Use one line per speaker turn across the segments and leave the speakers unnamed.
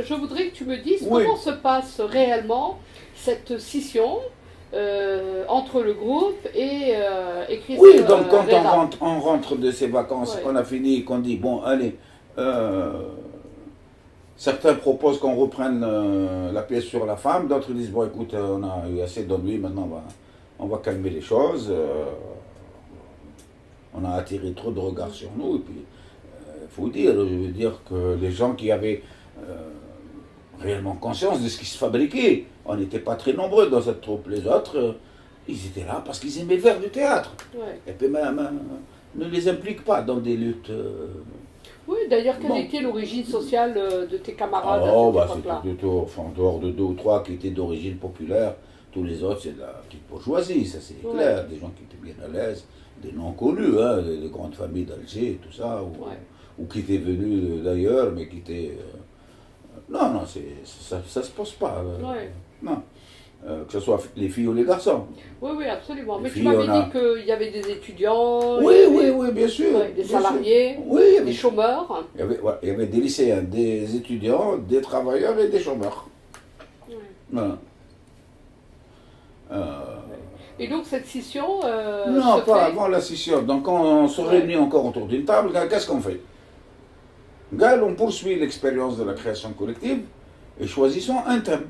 je voudrais que tu me dises
Oui.
comment se passe réellement cette scission entre le groupe et Chris
Oui, donc quand
Reda.
on rentre de ces vacances,
Ouais.
qu'on a fini, qu'on dit, bon, allez, euh, certains proposent qu'on reprenne la pièce sur la femme, d'autres disent, bon, écoute, on a eu assez d'ennui, maintenant on va calmer les choses. On a attiré trop de regards sur nous, et puis, il faut dire, je veux dire que les gens qui avaient réellement conscience de ce qui se fabriquait, on n'était pas très nombreux dans cette troupe. Les autres, ils étaient là parce qu'ils aimaient faire du théâtre.
Ouais.
Et puis, ne les implique pas dans des luttes.
Oui, d'ailleurs, quelle
Bon.
était l'origine sociale de tes camarades à
Oh,
cette
bah,
époque-là?
c'était plutôt, enfin, en dehors de deux ou trois qui étaient d'origine populaire, tous les autres, c'est de la petite bourgeoisie, ça c'est
Ouais.
clair. Des gens qui étaient bien à l'aise, des noms connus, hein, des grandes familles d'Alger, tout ça,
Ouais.
ou qui étaient venus d'ailleurs, mais qui étaient. Non, non, ça se pose pas.
Ouais.
Non. Que ce soit les filles ou les garçons.
Oui, oui, absolument.
Les
Mais tu
filles,
m'avais
on a-
dit qu'il y avait des étudiants,
Oui,
il y avait,
oui, oui, bien sûr.
ouais, des
bien sûr.
salariés,
Oui, il y
des
avait,
chômeurs.
voilà, il y avait des lycéens, des étudiants, des travailleurs et des chômeurs.
Ouais.
Voilà.
Et donc cette scission
Non,
se
pas
fait.
avant la scission. Donc quand on se réunit encore autour d'une table, qu'est-ce qu'on fait? Gal, on poursuit l'expérience de la création collective et choisissons un thème.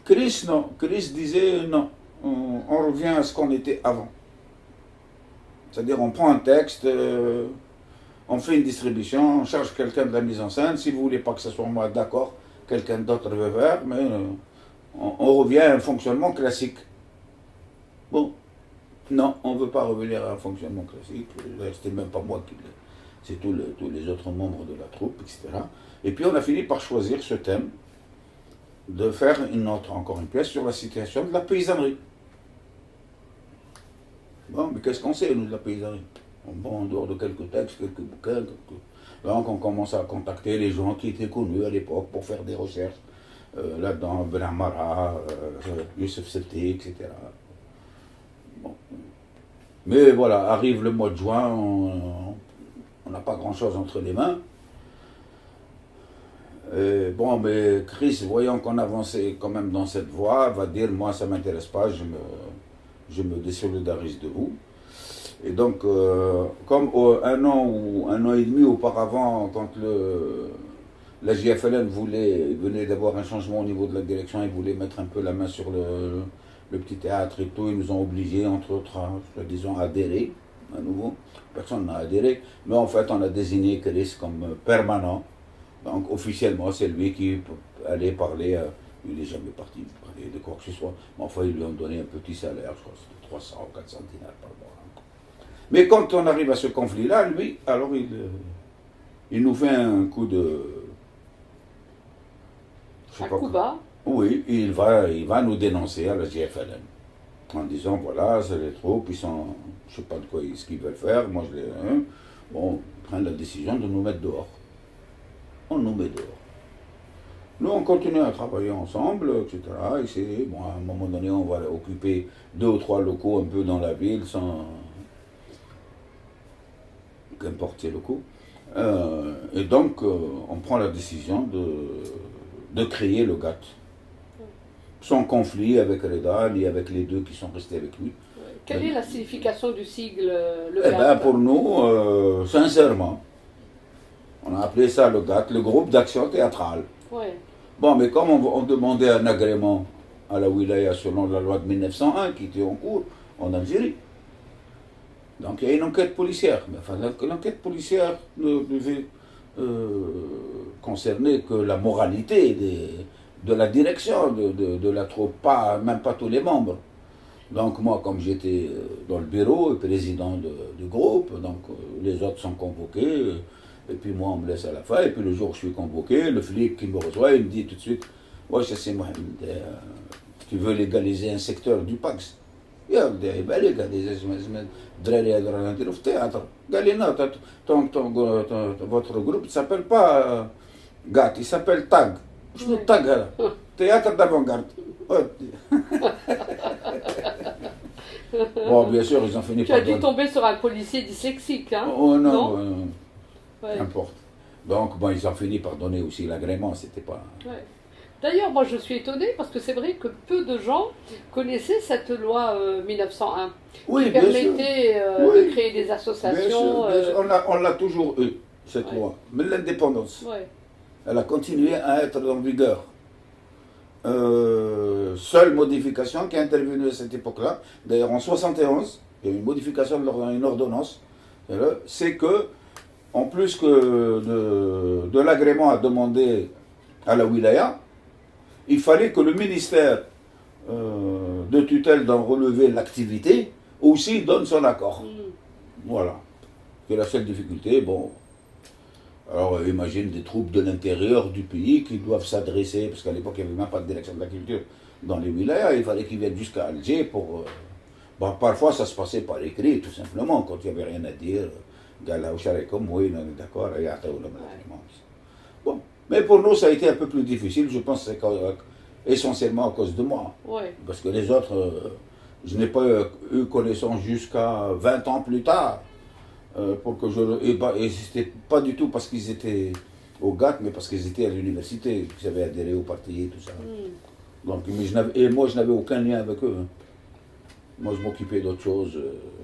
Chris, non. Chris disait non. On revient à ce qu'on était avant. C'est-à-dire, on prend un texte, on fait une distribution, on cherche quelqu'un de la mise en scène. Si vous voulez pas que ce soit moi, d'accord, quelqu'un d'autre veut faire, mais on revient à un fonctionnement classique. Bon, non, on ne veut pas revenir à un fonctionnement classique. C'était même pas moi qui l'ai. C'est tous les autres membres de la troupe, etc. Et puis on a fini par choisir ce thème de faire encore une pièce sur la situation de la paysannerie. Bon, mais qu'est-ce qu'on sait, nous, de la paysannerie? Bon, en dehors de quelques textes, quelques bouquins, donc on commence à contacter les gens qui étaient connus à l'époque pour faire des recherches là-dedans, Ben Amara, Youssef Setti, etc. Bon. Mais voilà, arrive le mois de juin, on n'a pas grand-chose entre les mains. Et bon, mais Chris, voyant qu'on avançait quand même dans cette voie, va dire, moi ça m'intéresse pas, je me désolidarise de vous. Et donc, comme un an et demi auparavant, quand la JFLN venait d'avoir un changement au niveau de la direction, ils voulaient mettre un peu la main sur le petit théâtre et tout, ils nous ont obligés, entre autres, disons, à adhérer à nouveau. Personne n'a adhéré, mais en fait, on a désigné Chris comme permanent. Donc, officiellement, c'est lui qui allait parler. Il n'est jamais parti parler de quoi que ce soit. Mais enfin, ils lui ont donné un petit salaire, je crois que c'était 300 ou 400 dinars par mois. Mais quand on arrive à ce conflit-là, lui, alors il nous fait un coup de. Je sais
Un
pas
coup
quoi.
bas.
Oui, il va nous dénoncer à la JFLN. En disant, voilà, c'est les troupes, je ne sais pas de quoi ce qu'ils veulent faire, moi je les. Hein, bon, ils prennent la décision de nous mettre dehors. On nous met dehors. Nous, on continue à travailler ensemble, etc. Et c'est, bon, à un moment donné, on va occuper 2 ou 3 locaux un peu dans la ville, sans qu'importe ces locaux. Et donc, on prend la décision de créer le GATT. Sans conflit avec Reda, ni avec les deux qui sont restés avec lui.
Quelle est la signification du sigle, le
Eh
GATT?
bien, pour nous, sincèrement, on a appelé ça le GATT, le groupe d'action théâtrale.
Ouais.
Bon, mais comme on demandait un agrément à la wilaya selon la loi de 1901 qui était en cours en Algérie, donc il y a une enquête policière. Mais enfin, l'enquête policière ne devait concerner que la moralité de la direction de la troupe, même pas tous les membres. Donc moi, comme j'étais dans le bureau et président du groupe, donc les autres sont convoqués. Et puis moi, on me laisse à la fin. Et puis le jour où je suis convoqué, le flic qui me reçoit, il me dit tout de suite, ouais, c'est Mohamed, tu veux légaliser un secteur du Pax? يا ودي عيب عليك هذه زعما الدراري هذو راه نديرو في التياتر. قال لي non, votre groupe ne s'appelle pas GAT, il s'appelle TAG. شنو التاج هذا؟ تhéâtre d'avant-garde. Bon, bien sûr, ils ont fini
Tu as
par
dû
donner.
tomber sur un policier dyslexique, hein?
Oh non,
Non? Ouais.
Qu'importe. Donc, bon, ils ont fini par donner aussi l'agrément, c'était pas...
Ouais. D'ailleurs, moi je suis étonnée parce que c'est vrai que peu de gens connaissaient cette loi 1901
Oui,
qui
bien sûr.
permettait
Oui.
de créer des
Bien
associations.
sûr, bien sûr. On l'a toujours eu, cette
Ouais.
loi. Mais l'indépendance,
Ouais.
elle a continué à être en vigueur. Seule modification qui est intervenue à cette époque-là, d'ailleurs en 71, il y a eu une modification de une ordonnance, c'est que, en plus que de l'agrément à demander à la wilaya, il fallait que le ministère de tutelle d'en relever l'activité aussi donne son accord. Voilà. C'est la seule difficulté. Bon, alors imagine des troupes de l'intérieur du pays qui doivent s'adresser, parce qu'à l'époque il n'y avait même pas de direction de la culture dans les wilayas, il fallait qu'ils viennent jusqu'à Alger pour... bon, parfois ça se passait par écrit, tout simplement, quand il n'y avait rien à dire. Gala comme oui, on est d'accord, bon, mais pour nous ça a été un peu plus difficile, je pense que c'est essentiellement à cause de moi.
Ouais.
Parce que les autres, je n'ai pas eu connaissance jusqu'à 20 ans plus tard. Pour que et c'était pas du tout parce qu'ils étaient au GATT, mais parce qu'ils étaient à l'université, qu'ils avaient adhéré au parti et tout ça. Donc, et moi, je n'avais aucun lien avec eux. Hein. Moi, je m'occupais d'autres choses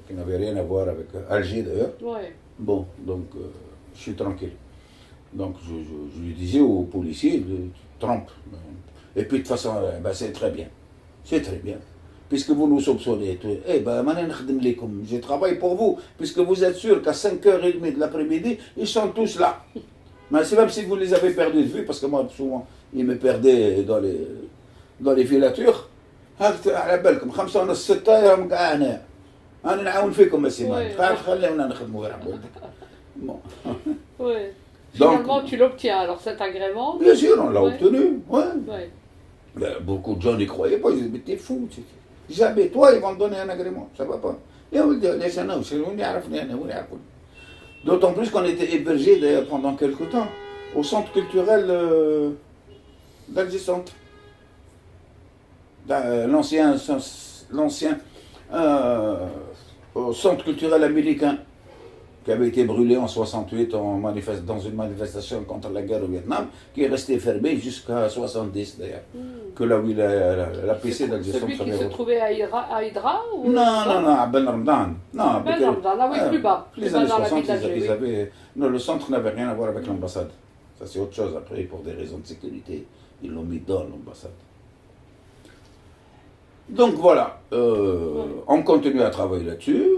qui n'avaient rien à voir avec Alger d'ailleurs.
Ouais.
Bon, donc, je suis tranquille. Donc, je lui disais aux policiers, trompe. Et puis, de toute façon, ben, c'est très bien. C'est très bien. Puisque vous nous soupçonnez, eh ben, je travaille pour vous, puisque vous êtes sûr qu'à 5h30 de l'après-midi, ils sont tous là. Mais c'est même si vous les avez perdus de vue, parce que moi, souvent, ils me perdaient dans les filatures. على بالكم 5 ونص 6 يوم كاع هنا انا نعاون فيكم السيمان خلينا نخدموا غير عبود. Bon.
Ouais.
Donc,
Finalement, tu l'obtiens alors cet agrément.
Bien sûr, on l'a
Ouais.
obtenu. Ouais.
Ouais.
Ben, beaucoup de gens n'y croyaient pas, ils disaient, mais t'es fou. Jamais, toi, ils vont te donner un agrément, ça va pas. Et on dit, laisse-nous, c'est nous, d'autant plus qu'on était hébergés d'ailleurs pendant quelque temps au centre culturel d'Alger Centre. L'ancien centre culturel américain qui avait été brûlé en 68 dans une manifestation contre la guerre au Vietnam, qui est resté fermé jusqu'à 70 d'ailleurs. Que là où la PC d'Alger Centre.
Celui qui se trouvait à Hydra ou...
Non, à Ben Ramadan. Non,
Ben Ramadan, ah oui, plus bas.
Les
Plus
années
bas dans la
60,
ville d'Alger.
ils avaient... Non, le centre n'avait rien à voir avec l'ambassade. Ça, c'est autre chose. Après, pour des raisons de sécurité, ils l'ont mis dans l'ambassade. Donc voilà, on continue à travailler là-dessus.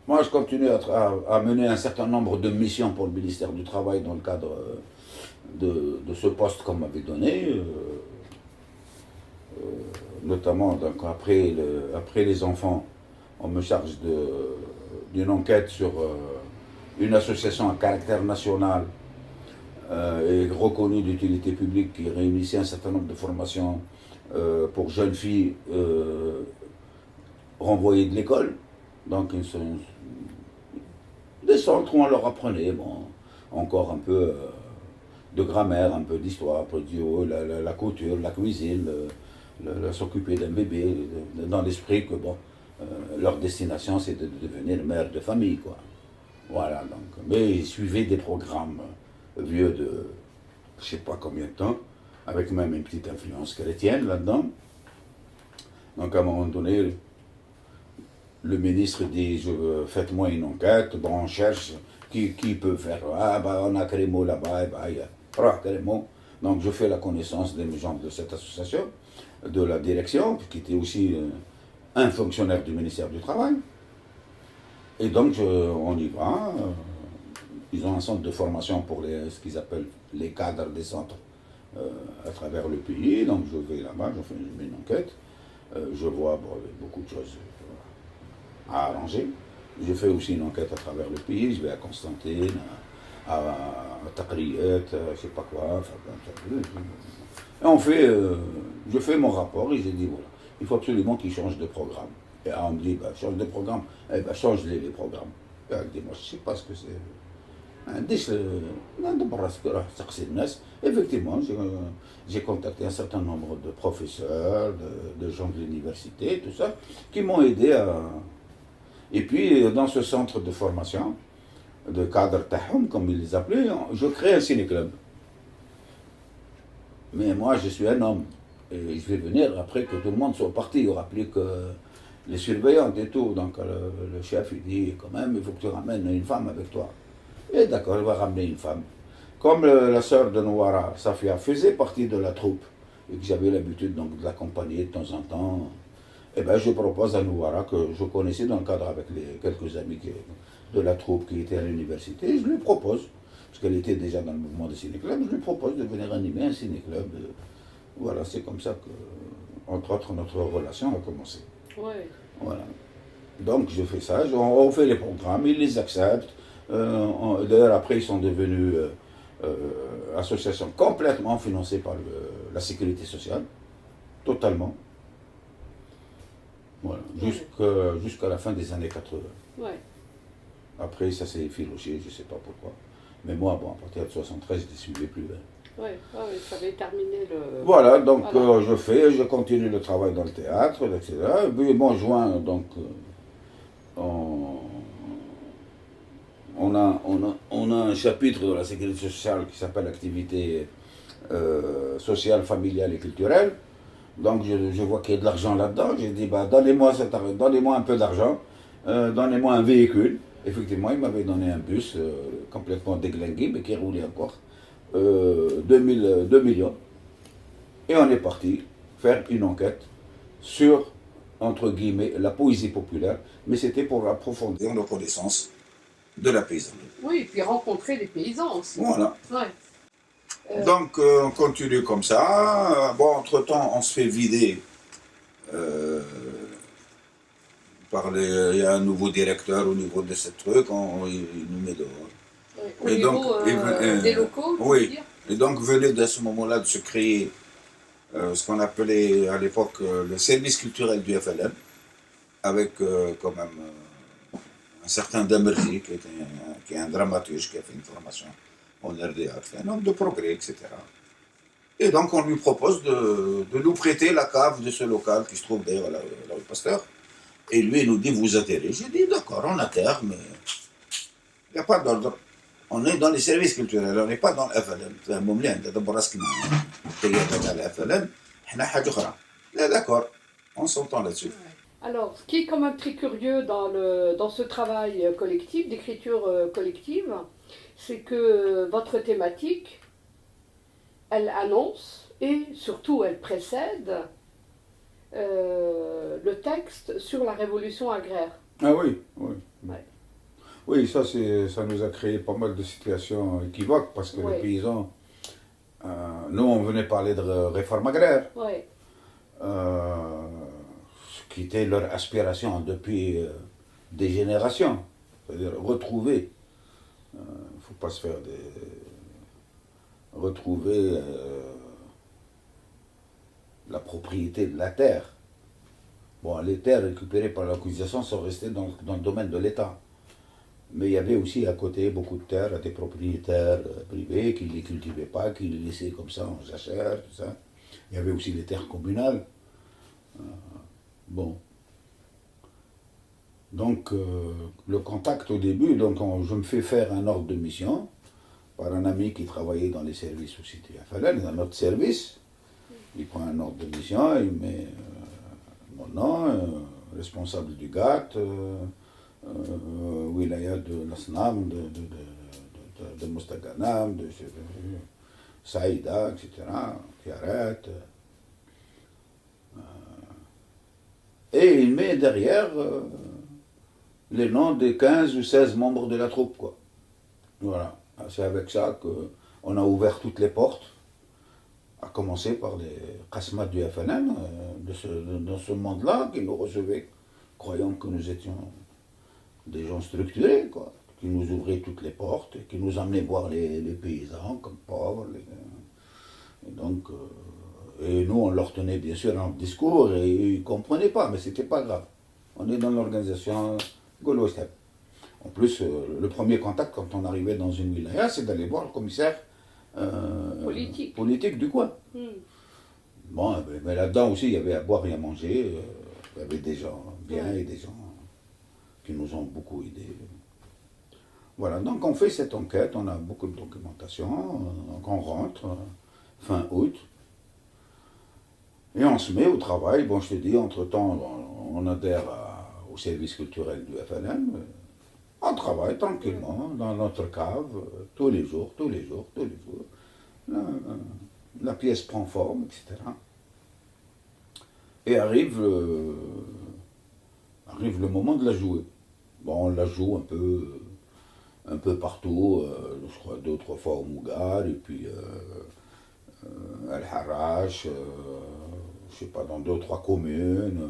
Moi, je continue à mener un certain nombre de missions pour le ministère du Travail dans le cadre de ce poste qu'on m'avait donné. Notamment, donc, après les enfants, on me charge d'une enquête sur une association à caractère national et reconnue d'utilité publique qui réunissait un certain nombre de formations pour jeunes filles renvoyées de l'école. Donc, des centres où on leur apprenait, bon, encore un peu de grammaire, un peu d'histoire, un peu la couture, la cuisine, s'occuper d'un bébé, dans l'esprit que, bon, leur destination, c'est de devenir mère de famille, quoi. Voilà, donc. Mais ils suivaient des programmes vieux de, je sais pas combien de temps, avec même une petite influence chrétienne là-dedans. Donc, à un moment donné, le ministre dit, faites-moi une enquête, bon, on cherche qui peut faire. Ah, bah, on a Crémo là-bas, bah, il y a Crémo. Donc, je fais la connaissance des gens de cette association, de la direction, qui était aussi un fonctionnaire du ministère du Travail. Et donc, on y va. Ils ont un centre de formation pour ce qu'ils appellent les cadres des centres à travers le pays. Donc, je vais là-bas, je fais une enquête. Je vois beaucoup de choses à arranger. Je fais aussi une enquête à travers le pays. Je vais à Constantine, à Takriyat, je sais pas quoi. Et je fais mon rapport et je dis voilà, il faut absolument qu'ils changent de programme. Et on me dit, bah, change de programme, eh ben, change les programmes. Et elle dit, moi je ne sais pas ce que c'est. Effectivement, j'ai contacté un certain nombre de professeurs, de gens de l'université, tout ça, qui m'ont aidé à... Et puis, dans ce centre de formation, de cadres tahom, comme ils les appelaient, je crée un ciné-club. Mais moi, je suis un homme. Et je vais venir après que tout le monde soit parti. Il n'y aura plus que les surveillantes et tout. Donc le chef, il dit, quand même, il faut que tu ramènes une femme avec toi. Et d'accord, il va ramener une femme. Comme la sœur de Nouara, Safia, faisait partie de la troupe, et que j'avais l'habitude donc de l'accompagner de temps en temps, eh ben, je propose à Nouara, que je connaissais dans le cadre avec quelques amis de la troupe qui étaient à l'université, je lui propose, parce qu'elle était déjà dans le mouvement des ciné-clubs, je lui propose de venir animer un ciné-club. Voilà, c'est comme ça que, entre autres, notre relation a commencé.
Ouais.
Voilà. Donc je fais ça, on fait les programmes, ils les acceptent. D'ailleurs, après, ils sont devenus association complètement financée par la sécurité sociale, totalement. Voilà, jusqu'à la fin des années 80.
Ouais.
Après, ça s'est effiloché, je ne sais pas pourquoi. Mais moi, bon, à partir de 73, je ne les suivais plus.
Oui, ça avait terminé le...
Voilà, donc
Voilà.
je continue le travail dans le théâtre, etc. Et puis, bon, en juin, donc, on a un chapitre de la sécurité sociale qui s'appelle activité sociale, familiale et culturelle. Donc je vois qu'il y a de l'argent là-dedans. J'ai dit, bah, donnez-moi un peu d'argent, donnez-moi un véhicule. Effectivement, il m'avait donné un bus complètement déglingué, mais qui roulait encore, 2 millions. Et on est parti faire une enquête sur, entre guillemets, la poésie populaire, mais c'était pour approfondir nos connaissances de la paysannerie.
Oui, et puis rencontrer les paysans aussi.
Voilà.
Ouais.
Donc on continue comme ça. Bon, entre-temps, on se fait vider il y a un nouveau directeur au niveau de ce truc, il nous met dehors.
Ouais. Au niveau des locaux,
oui.
dire.
Et donc venait à ce moment-là de se créer ce qu'on appelait à l'époque le service culturel du FLN, avec quand même un certain Damerji, qui est un dramaturge, qui a fait une formation en RDA, un homme de progrès, etc. Et donc on lui propose de nous prêter la cave de ce local qui se trouve d'ailleurs à la rue Pasteur. Et lui, il nous dit, vous atterrez. J'ai dit, d'accord, on atterre, mais il n'y a pas d'ordre. On est dans les services culturels, on n'est pas dans le FLN. D'accord, on s'entend là-dessus.
Alors, ce qui est quand même très curieux dans ce travail collectif, d'écriture collective, c'est que votre thématique, elle annonce et surtout elle précède le texte sur la révolution agraire.
Ah oui, oui.
Ouais.
Oui, ça nous a créé pas mal de situations équivoques parce que les paysans, nous on venait parler de réforme agraire, ce qui était leur aspiration depuis des générations, c'est-à-dire retrouver, il ne faut pas se faire retrouver la propriété de la terre. Bon, les terres récupérées par l'acquisition sont restées dans le domaine de l'État. Mais il y avait aussi à côté beaucoup de terres à des propriétaires privés qui ne les cultivaient pas, qui les laissaient comme ça en jachère, tout ça. Il y avait aussi les terres communales. Bon. Donc, le contact au début, donc je me fais faire un ordre de mission par un ami qui travaillait dans les services aussi du FLN, dans notre service. Il prend un ordre de mission, il met mon nom, responsable du GAT, wilaya de l'Asnam, de Mostaganam, de Saïda, etc., Tiaret. Et il met derrière les noms des 15 ou 16 membres de la troupe, quoi. Voilà, c'est avec ça qu'on a ouvert toutes les portes, à commencer par les Qasmat du FNN, dans ce monde-là, qui nous recevaient, croyant que nous étions des gens structurés, quoi, qui nous ouvraient toutes les portes, et qui nous amenaient voir les paysans comme pauvres. Et donc, et nous, on leur tenait bien sûr un discours, et ils ne comprenaient pas, mais c'était pas grave. On est dans l'organisation Gaulois-Step. En plus, le premier contact quand on arrivait dans une wilaya, c'est d'aller voir le commissaire politique du coin. Bon, mais là-dedans aussi, il y avait à boire et à manger. Il y avait des gens bien et des gens qui nous ont beaucoup aidés. Voilà, donc on fait cette enquête, on a beaucoup de documentation, donc on rentre fin août, et on se met au travail. Bon, je te dis, entre-temps, on adhère au service culturel du FLM. On travaille tranquillement dans notre cave, tous les jours, tous les jours, tous les jours. La pièce prend forme, etc. Et arrive le moment de la jouer. Bon, on la joue un peu partout, je crois 2 ou 3 fois au Mougar, et puis Al-Harrach, je sais pas, dans 2 ou 3 communes,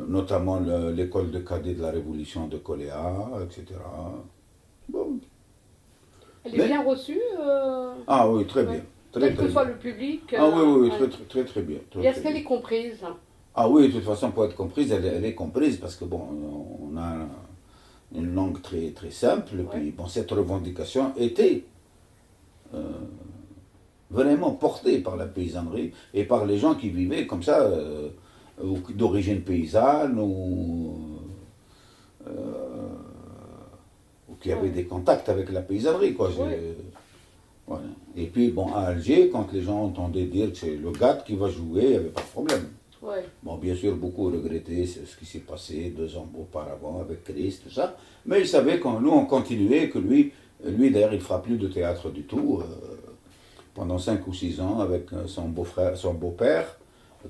notamment l'école de cadets de la Révolution de Coléa, etc. Bon.
Elle est bien reçue
Ah oui, très bien.
ouais.
Très,
Quel
très
que soit
bien.
le public.
Ah oui, oui, oui,
ouais.
très, très, très, très bien. Très,
Et est-ce
très
qu'elle
bien.
est comprise?
Ah oui, de toute façon, pour être comprise, elle est comprise parce que bon, on a une langue très, très simple. Et puis,
Ouais.
bon, cette revendication était vraiment portée par la paysannerie et par les gens qui vivaient comme ça, d'origine paysanne euh, ou qui avaient
Ouais.
des contacts avec la paysannerie, quoi.
Ouais.
Voilà. Et puis, bon, à Alger, quand les gens entendaient dire que c'est le GATT qui va jouer, il n'y avait pas de problème.
Ouais.
Bon, bien sûr, beaucoup regrettaient ce qui s'est passé 2 ans auparavant avec Christ, tout ça. Mais ils savaient que nous, on continuait, que lui d'ailleurs, il ne fera plus de théâtre du tout. Pendant 5 ou 6 ans, avec son beau-frère, son beau-père,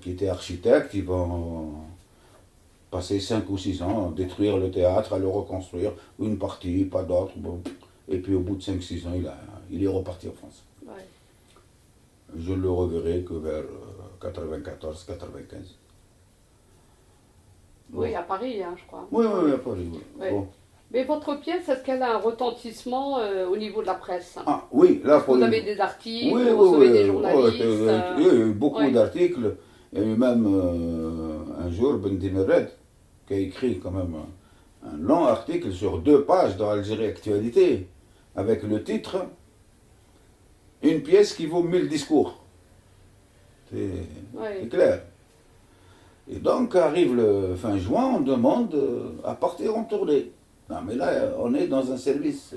qui était architecte, ils vont passer 5 ou 6 ans à détruire le théâtre, à le reconstruire, une partie, pas d'autre. Bon. Et puis au bout de 5 6 ans, il est reparti en France.
Ouais.
Je ne le reverrai que vers 94-95.
Oui, à Paris, hein, je crois.
Oui, oui, oui, à Paris. Oui.
Ouais.
Bon.
Mais votre pièce, est-ce qu'elle a un retentissement au niveau de la presse?
Ah oui, là
Est-ce que vous avez des articles,
oui,
vous recevez des
oui.
journalistes
Il y a eu beaucoup
ouais.
d'articles. Il y a eu même un jour Ben Dimeret qui a écrit quand même un long article sur 2 pages dans Algérie Actualité avec le titre Une pièce qui vaut 1000 discours. C'est
Ouais.
clair. Et donc arrive le fin juin, on demande à partir en tournée. Non mais là, on est dans un service.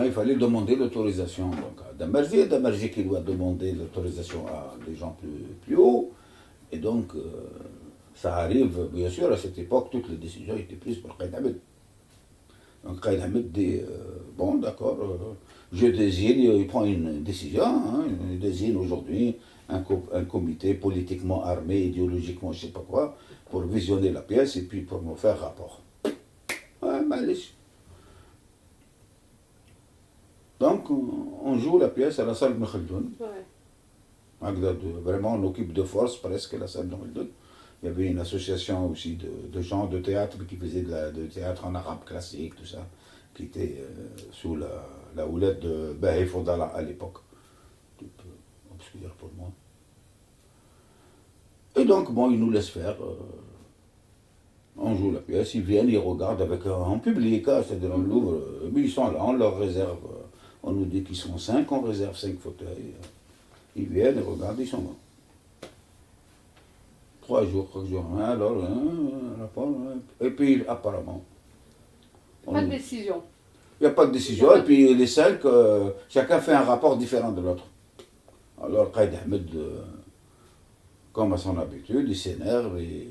Il fallait demander l'autorisation donc, à Damarji qui doit demander l'autorisation à des gens plus hauts. Et donc, ça arrive, bien sûr, à cette époque, toutes les décisions étaient prises par Qaïd Hamid. Donc Qaïd Hamid dit, bon d'accord, je désigne, il prend une décision, il désigne aujourd'hui un comité politiquement armé, idéologiquement, je ne sais pas quoi, pour visionner la pièce et puis pour me faire rapport. Ouais, malice. Donc, on joue la pièce à la salle de Khaldoun.
Ouais.
Vraiment, on occupe de force presque la salle de Khaldoun. Il y avait une association aussi de gens de théâtre qui faisaient de théâtre en arabe classique, tout ça, qui était sous la houlette de Bahi Fodala à l'époque. Tout obscur pour moi. Et donc, bon, ils nous laissent faire. On joue la pièce, ils viennent, ils regardent avec en public, c'est-à-dire on l'ouvre, mais ils sont là, on leur réserve. On nous dit qu'ils sont 5, on réserve 5 fauteuils. Ils viennent, ils regardent, ils sont là. 3 jours, 4 jours, alors, rapport, et puis apparemment.
Pas de décision.
Il n'y a pas de décision, et puis les 5, chacun fait un rapport différent de l'autre. Alors Qaïd Ahmed, comme à son habitude, il s'énerve et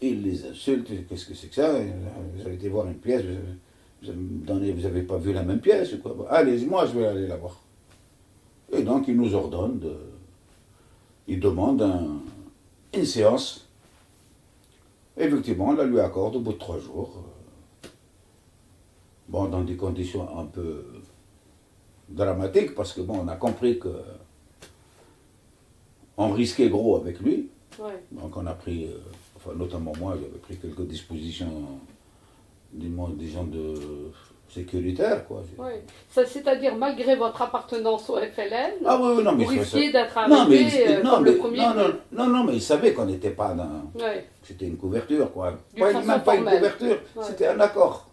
il les insulte. Qu'est-ce que c'est que ça? Vous avez été voir une pièce, vous n'avez pas vu la même pièce ou quoi? Allez, moi je vais aller la voir. Et donc il nous ordonne, il demande une séance. Effectivement, on la lui accorde au bout de 3 jours. Bon, dans des conditions un peu dramatiques, parce que bon, on a compris que on risquait gros avec lui.
Ouais.
Donc on a pris, enfin notamment moi, j'avais pris quelques dispositions, disons de sécuritaires, quoi.
Ouais. C'est-à-dire, malgré votre appartenance au FLN,
Ah oui, non, mais
vous risquiez d'être
non, mais
arrêté comme le premier.
non, mais il savait qu'on n'était pas dans.
Ouais.
C'était une couverture, quoi.
D'une façon
Même pas une
formelle.
couverture,
Ouais.
c'était un accord.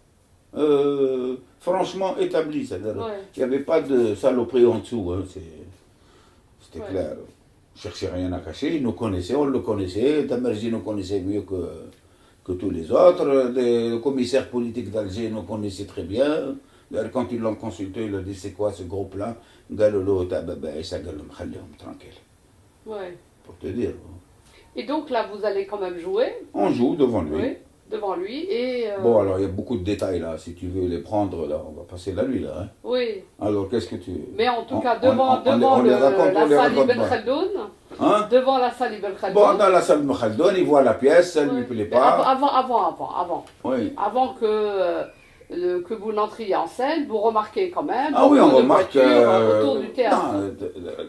Franchement établi, c'est-à-dire
Ouais.
il n'y avait pas de saloperie en dessous, c'était
Ouais.
clair. On ne cherchait rien à cacher, il nous connaissait, on le connaissait, Damarji nous connaissait mieux que tous les autres. Le commissaire politique d'Alger nous connaissait très bien. D'ailleurs, quand ils l'ont consulté, il a dit c'est quoi ce groupe-là? Tranquille.
Ouais.
Pour te dire.
Et donc là, vous allez quand même jouer.
On joue devant lui.
Oui, devant lui. Et
Bon, alors il y a beaucoup de détails là. Si tu veux les prendre, là, on va passer la nuit là. Hein.
oui.
Alors qu'est-ce que tu.
Mais en tout cas, devant la salle Ibn Khaldoun.
Hein?
Devant la salle Ibn Khaldoun.
Bon, dans la salle Ibn Khaldoun, il voit la pièce, ça ne lui plaît
Mais
pas.
avant.
Oui.
Avant que vous n'entriez en scène, vous remarquez quand même.
Ah oui, on remarque.
Autour du théâtre.
Non,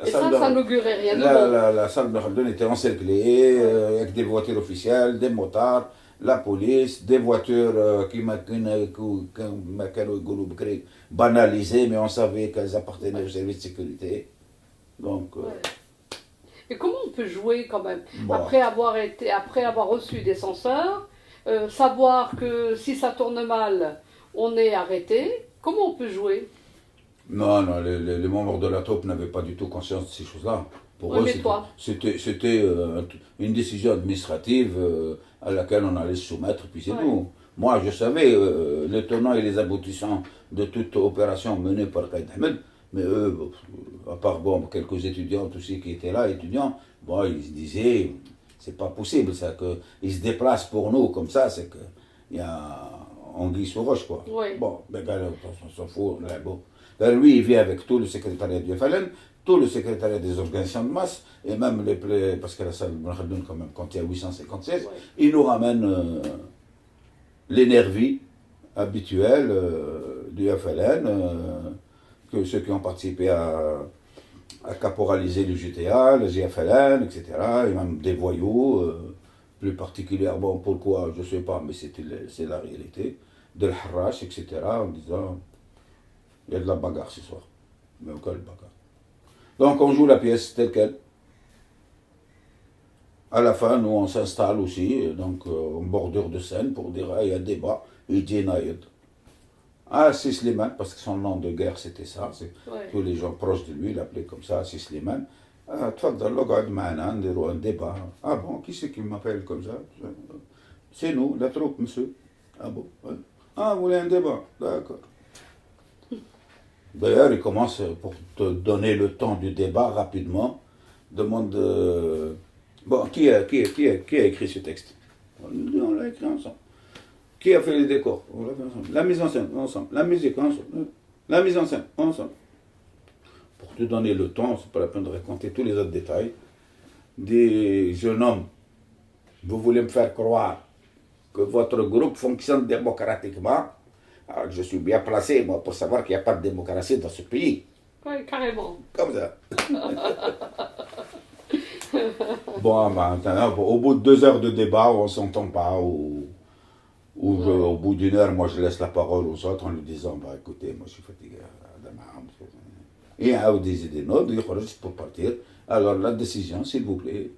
et ça n'augurait rien de bon.
La salle Ibn Khaldoun était encerclée, avec des voitures officielles, des motards, la police, des voitures qui banalisées, mais on savait qu'elles appartenaient au service de sécurité. Donc.
Et comment on peut jouer quand même
Bon.
après avoir reçu des censeurs, savoir que si ça tourne mal, on est arrêté. Comment on peut jouer?
Non, les membres de la troupe n'avaient pas du tout conscience de ces choses-là. Pour
Oui,
eux,
mais toi
c'était une décision administrative à laquelle on allait se soumettre, puis c'est tout. Moi, je savais les tenants et les aboutissants de toute opération menée par Qaïd Ahmed, mais eux, à part quelques étudiants aussi qui étaient là, bon, ils se disaient, c'est pas possible ça, qu'ils se déplacent pour nous comme ça, c'est qu'il y a anguille sous roche, quoi.
Oui.
Bon, ben, on s'en fout, là, bon. Ben, lui, il vient avec tout le secrétariat du FLN, tout le secrétariat des organisations de masse, et même parce que la salle de Khaldoun, quand même, quand il y a 856, il nous ramène l'énergie habituelle du FLN, que ceux qui ont participé à caporaliser le GTA, le GFLN, etc., et même des voyous, plus particulièrement, pourquoi, je ne sais pas, mais c'est la réalité, de l'harrache, etc., en disant, il y a de la bagarre ce soir. Mais aucune bagarre. Donc on joue la pièce telle qu'elle. À la fin, nous, on s'installe aussi, donc en bordure de scène, pour dire, il y a débat, il dit Naïd. Ah, c'est Slimane, parce que son nom de guerre, c'était ça. Tous les gens proches de lui l'appelaient comme ça, c'est Slimane. Tfadal, regarde, un débat. Ah bon, qui c'est qui m'appelle comme ça? C'est nous, la troupe, monsieur. Ah bon, ouais. Ah, vous voulez un débat? D'accord. D'ailleurs, il commence, pour te donner le temps du débat rapidement, demande bon, qui a écrit ce texte? On l'a écrit ensemble. Qui a fait les décors? On l'a fait ensemble. La mise en scène, ensemble. La musique, ensemble. La mise en scène, ensemble. Pour te donner le temps, c'est pas la peine de raconter tous les autres détails. Des jeunes hommes, vous voulez me faire croire que votre groupe fonctionne démocratiquement? Alors, je suis bien placé, moi, pour savoir qu'il n'y a pas de démocratie dans ce pays.
Oui, carrément.
Comme ça. Bon, maintenant, au bout de 2 heures de débat, on ne s'entend pas, au bout d'1 heure, moi, je laisse la parole aux autres en lui disant, bah, écoutez, moi, je suis fatigué. Et un ou des idées notes, juste pour partir. Alors, la décision, s'il vous plaît,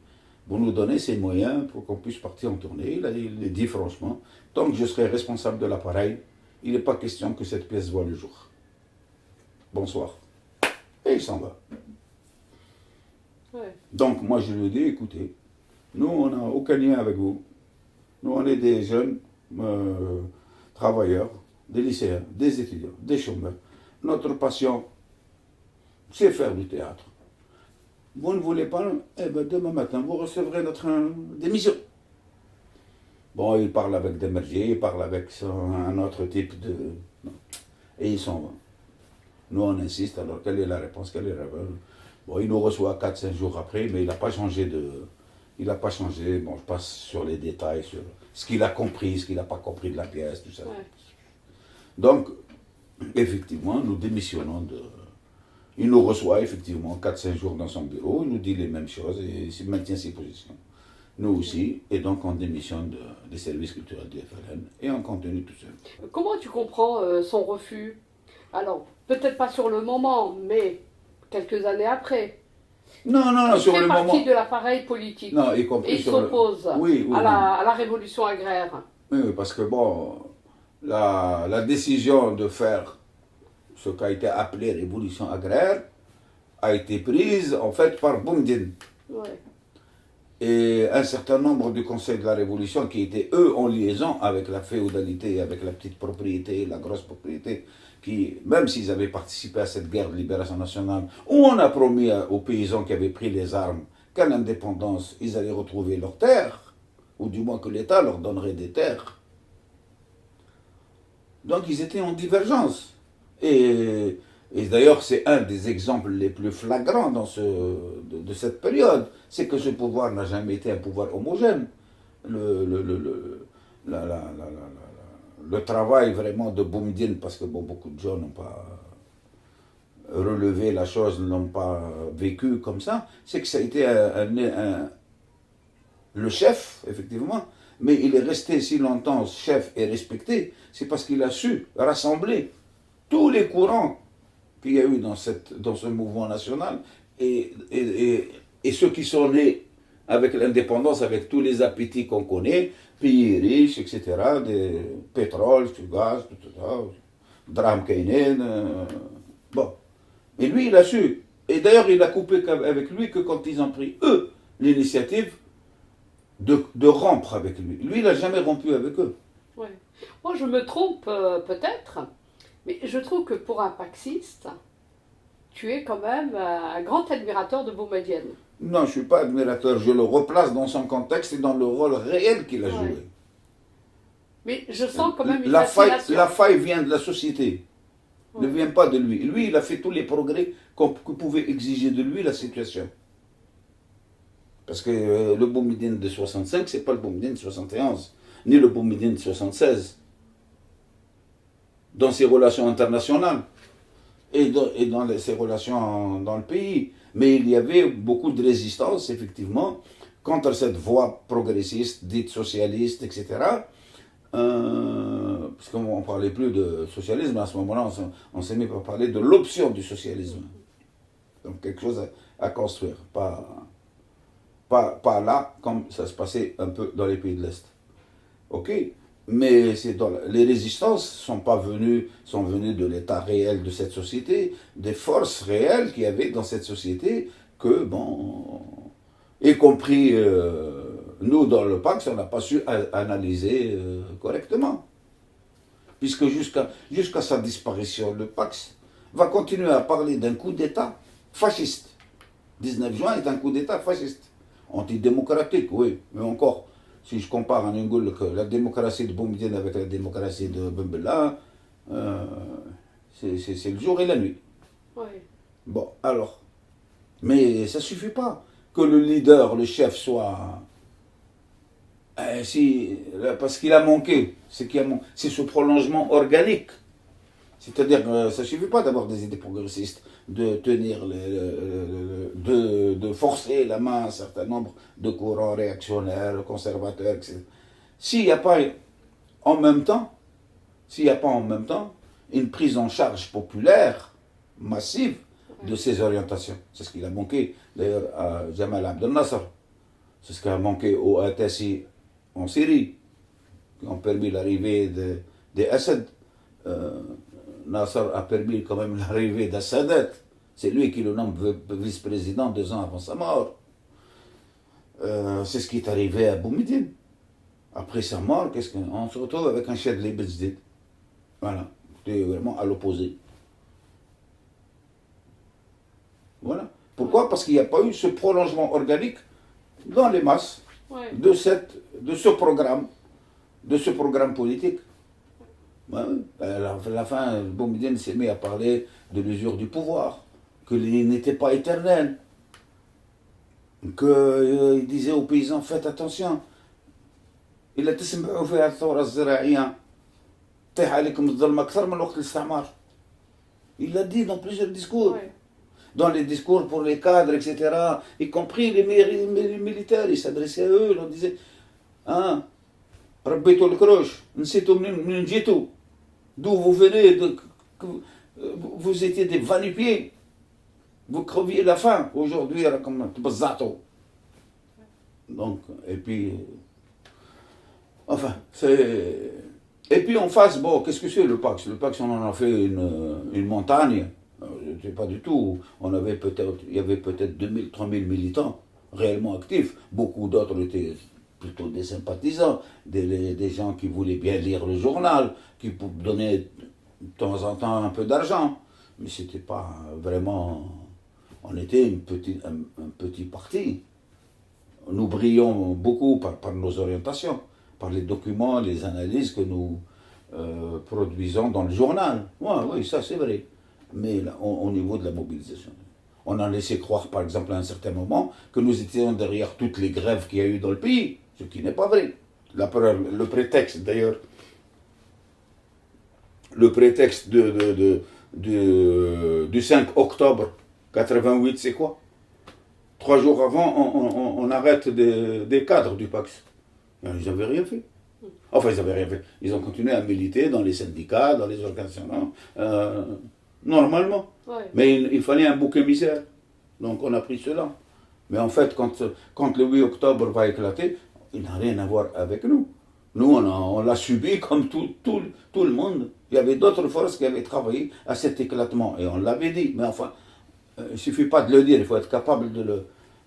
vous nous donnez ces moyens pour qu'on puisse partir en tournée. Il dit franchement, tant que je serai responsable de l'appareil, il n'est pas question que cette pièce voit le jour. Bonsoir. Et il s'en va.
Ouais.
Donc moi je lui dis, écoutez, nous on n'a aucun lien avec vous. Nous on est des jeunes travailleurs, des lycéens, des étudiants, des chômeurs. Notre passion, c'est faire du théâtre. Vous ne voulez pas, eh bien demain matin vous recevrez notre démission. Bon, il parle avec des merdiers, il parle avec un autre type de... Et ils s'en vont. Nous, on insiste, alors quelle est la réponse? Bon, il nous reçoit 4-5 jours après, mais il n'a pas changé bon, je passe sur les détails, sur ce qu'il a compris, ce qu'il n'a pas compris de la pièce, tout ça.
Ouais.
Donc, effectivement, nous démissionnons de... Il nous reçoit effectivement 4-5 jours dans son bureau, il nous dit les mêmes choses et il maintient ses positions. Nous aussi, et donc on démissionne des services culturels du FLN et on continue tout seul.
Comment tu comprends son refus? Alors, peut-être pas sur le moment, mais quelques années après.
Non, sur le moment.
Il fait partie de l'appareil politique.
Non, y compris
et il
sur
s'oppose à la révolution agraire.
Oui, parce que bon, la décision de faire ce qui a été appelé révolution agraire a été prise en fait par Boumedienne.
Ouais.
et un certain nombre du Conseil de la Révolution qui étaient, eux, en liaison avec la féodalité, avec la petite propriété, la grosse propriété, qui, même s'ils avaient participé à cette guerre de libération nationale, où on a promis aux paysans qui avaient pris les armes qu'à l'indépendance, ils allaient retrouver leurs terres, ou du moins que l'État leur donnerait des terres. Donc ils étaient en divergence. Et d'ailleurs, c'est un des exemples les plus flagrants de cette période, c'est que ce pouvoir n'a jamais été un pouvoir homogène. La- la- la- le travail vraiment de Boumediene, parce que bon, beaucoup de gens n'ont pas relevé la chose, n'ont pas vécu comme ça, c'est que ça a été le chef, effectivement, mais il est resté si longtemps chef et respecté, c'est parce qu'il a su rassembler tous les courants qu'il y a eu dans ce mouvement national et ceux qui sont nés avec l'indépendance, avec tous les appétits qu'on connaît, pays riches, etc., des pétrole, du gaz, tout ça, drame Kainen, bon. Et lui, il a su. Et d'ailleurs, il a coupé avec lui que quand ils ont pris, eux, l'initiative de rompre avec lui. Lui, il n'a jamais rompu avec eux.
Ouais. Moi, je me trompe peut-être, mais je trouve que pour un paxiste, tu es quand même un grand admirateur de Boumedienne.
Non, je ne suis pas admirateur. Je le replace dans son contexte et dans le rôle réel qu'il a joué.
Mais je sens quand même une
la
fascination.
faille vient de la société. Ne vient pas de lui. Lui, il a fait tous les progrès que pouvait exiger de lui la situation. Parce que le Boumediene de 65, c'est pas le Boumediene de 71, ni le Boumediene de 76. Dans ses relations internationales et dans ses relations dans le pays. Mais il y avait beaucoup de résistance, effectivement, contre cette voie progressiste, dite socialiste, etc. Parce qu'on ne parlait plus de socialisme, à ce moment-là, on s'est mis à parler de l'option du socialisme. Donc quelque chose à construire, pas là, comme ça se passait un peu dans les pays de l'Est. Ok, mais les résistances sont venues de l'état réel de cette société, des forces réelles qu'il y avait dans cette société, que, bon, y compris nous dans le Pax, on n'a pas su analyser correctement. Puisque jusqu'à sa disparition, le Pax va continuer à parler d'un coup d'État fasciste. 19 juin est un coup d'État fasciste. Antidémocratique, oui, mais encore. Si je compare en Angola la démocratie de Boumediene avec la démocratie de Bembela, c'est le jour et la nuit.
Oui.
Bon, alors. Mais ça ne suffit pas que le leader, le chef soit... parce qu'il a manqué. C'est ce prolongement organique. C'est-à-dire que ça ne suffit pas d'avoir des idées progressistes, de tenir, de forcer la main à un certain nombre de courants réactionnaires, conservateurs, etc. S'il n'y a pas en même temps, une prise en charge populaire massive de ces orientations. C'est ce qu'il a manqué d'ailleurs à Jamal Abdel Nasser. C'est ce qui a manqué au Atassi en Syrie, qui ont permis l'arrivée des Assad. Nasser a permis quand même l'arrivée d'Assadat. C'est lui qui le nomme vice-président 2 ans avant sa mort. C'est ce qui est arrivé à Boumediene. Après sa mort, on se retrouve avec un chef de Lebensdit. Voilà. C'est vraiment à l'opposé. Voilà. Pourquoi? Parce qu'il n'y a pas eu ce prolongement organique dans les masses de ce programme politique. Ouais, à la fin, Boumediene s'est mis à parler de l'usure du pouvoir, qu'il n'était pas éternel, qu'il disait aux paysans, faites attention, il a تسمعوا فيها الثورة الزراعية طيح عليكم الظلمة أكثر من وقت الاستعمار. Il l'a dit dans plusieurs discours. Ouais. Dans les discours pour les cadres, etc., y compris les militaires, il s'adressait à eux, il leur disait, hein, ربيتوا الكروش, نسيتوا منين جيتوا, d'où vous venez, vous étiez des va-nu-pieds, vous creviez la faim, aujourd'hui, comme donc, et puis, enfin, c'est... Et puis en face, bon, qu'est-ce que c'est le Pax? Le Pax, on en a fait une montagne. Je ne sais pas du tout. Il y avait peut-être 2000, 3000 militants. réellement actifs. Beaucoup d'autres étaient plutôt des sympathisants, des gens qui voulaient bien lire le journal, qui donnaient de temps en temps un peu d'argent. Mais c'était pas vraiment... On était un petit parti. Nous brillons beaucoup par nos orientations, par les documents, les analyses que nous produisons dans le journal. Ouais, oui, ça c'est vrai. Mais là, au niveau de la mobilisation, on a laissé croire, par exemple, à un certain moment, que nous étions derrière toutes les grèves qu'il y a eu dans le pays, ce qui n'est pas vrai. Le prétexte, d'ailleurs, le prétexte du 5 octobre 88, c'est quoi? 3 jours avant, on arrête des cadres du PAX. Ils n'avaient rien fait. Enfin, ils n'avaient rien fait. Ils ont continué à militer dans les syndicats, dans les organisations, normalement.
Ouais.
Mais il fallait un bouc émissaire. Donc on a pris cela. Mais en fait, quand le 8 octobre va éclater, il n'a rien à voir avec nous. Nous, on l'a subi comme tout le monde. Il y avait d'autres forces qui avaient travaillé à cet éclatement. Et on l'avait dit. Mais enfin, il ne suffit pas de le dire, il faut être capable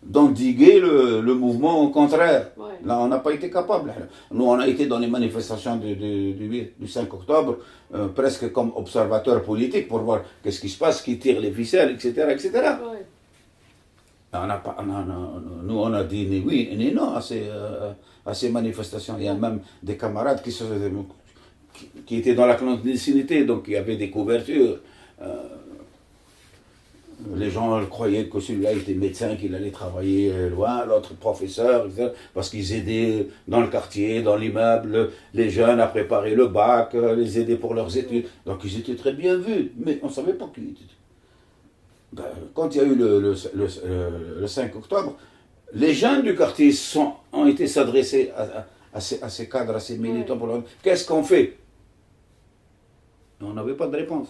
d'endiguer le mouvement au contraire.
Ouais.
Là, on n'a pas été capable. Nous, on a été dans les manifestations du 5 octobre, presque comme observateurs politiques pour voir qu'est-ce qui se passe, qui tire les ficelles, etc. etc.
Ouais.
Nous, on a dit ni oui ni non à ces manifestations. Il y a même des camarades qui étaient dans la clandestinité, donc il y avait des couvertures. Les gens croyaient que celui-là était médecin, qu'il allait travailler loin, l'autre professeur, etc., parce qu'ils aidaient dans le quartier, dans l'immeuble, les jeunes à préparer le bac, les aider pour leurs études. Donc ils étaient très bien vus, mais on ne savait pas qui était. Ben, quand il y a eu le 5 octobre, les jeunes du quartier ont été s'adresser à ces cadres, à ces militants. Pour leur... Qu'est-ce qu'on fait? On n'avait pas de réponse.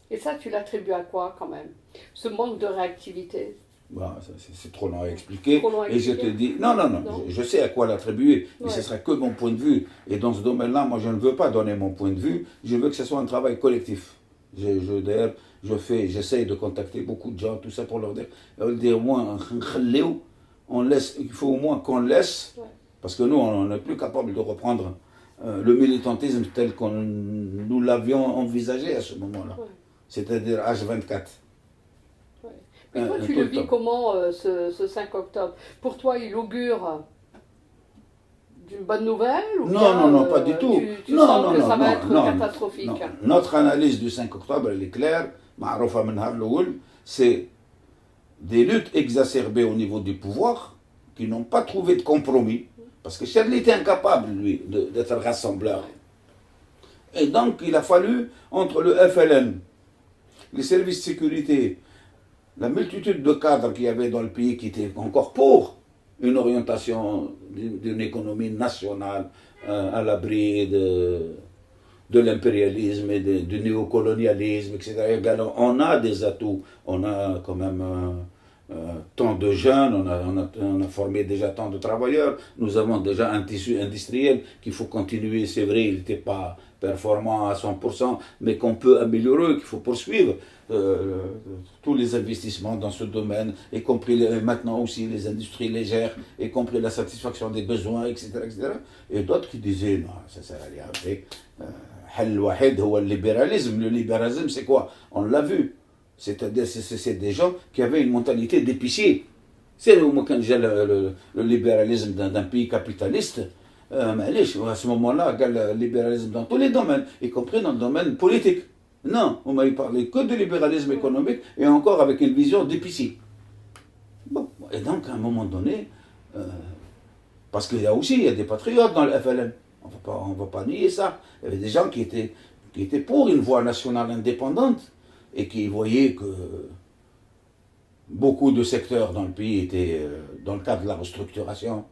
Et ça, tu l'attribues à quoi quand même? Ce manque de réactivité?
Bon, c'est trop long à expliquer.
Trop long à
et je
expliquer.
te dis, non, je sais à quoi l'attribuer, mais
Ouais.
ce sera que mon point de vue. Et dans ce domaine-là, moi, je ne veux pas donner mon point de vue, je veux que ce soit un travail collectif. D'ailleurs, j'essaye de contacter beaucoup de gens, tout ça pour leur dire au moins, il faut au moins qu'on laisse,
Ouais.
parce que nous, on n'est plus capable de reprendre le militantisme tel que nous l'avions envisagé à ce moment-là.
Ouais.
C'est-à-dire H24.
Ouais. Mais toi, tu
tout
le
le
vis
temps.
comment ce 5 octobre? Pour toi, il augure d'une bonne nouvelle ou bien,
Non, pas du tout.
Tu sens que ça va être
non,
catastrophique?
non. Notre analyse du 5 octobre, elle est claire. Ma'roufa min har l'oul, c'est des luttes exacerbées au niveau du pouvoir qui n'ont pas trouvé de compromis. Parce que Charlie était incapable, lui, d'être rassembleur. Et donc, il a fallu, entre le FLN, les services de sécurité, la multitude de cadres qu'il y avait dans le pays qui étaient encore pour une orientation d'une économie nationale à l'abri de l'impérialisme et du néocolonialisme, etc. Alors, on a des atouts, on a quand même tant de jeunes, on a formé déjà tant de travailleurs, nous avons déjà un tissu industriel qu'il faut continuer, c'est vrai, il n'était pas performant à 100%, mais qu'on peut améliorer, qu'il faut poursuivre tous les investissements dans ce domaine, y compris maintenant aussi les industries légères, y compris la satisfaction des besoins, etc. etc. Et d'autres qui disaient, non, ça sert à rien avec le libéralisme. Le libéralisme, c'est quoi? On l'a vu. C'est-à-dire, c'est des gens qui avaient une mentalité d'épicier. C'est le libéralisme d'un pays capitaliste. À ce moment-là, le libéralisme dans tous les domaines, y compris dans le domaine politique. Non, on m'avait parlé que de libéralisme économique et encore avec une vision d'épicier. Bon, et donc à un moment donné, parce qu'il y a des patriotes dans le FLN, on ne va pas nier ça. Il y avait des gens qui étaient pour une voie nationale indépendante et qui voyaient que beaucoup de secteurs dans le pays étaient, dans le cadre de la restructuration,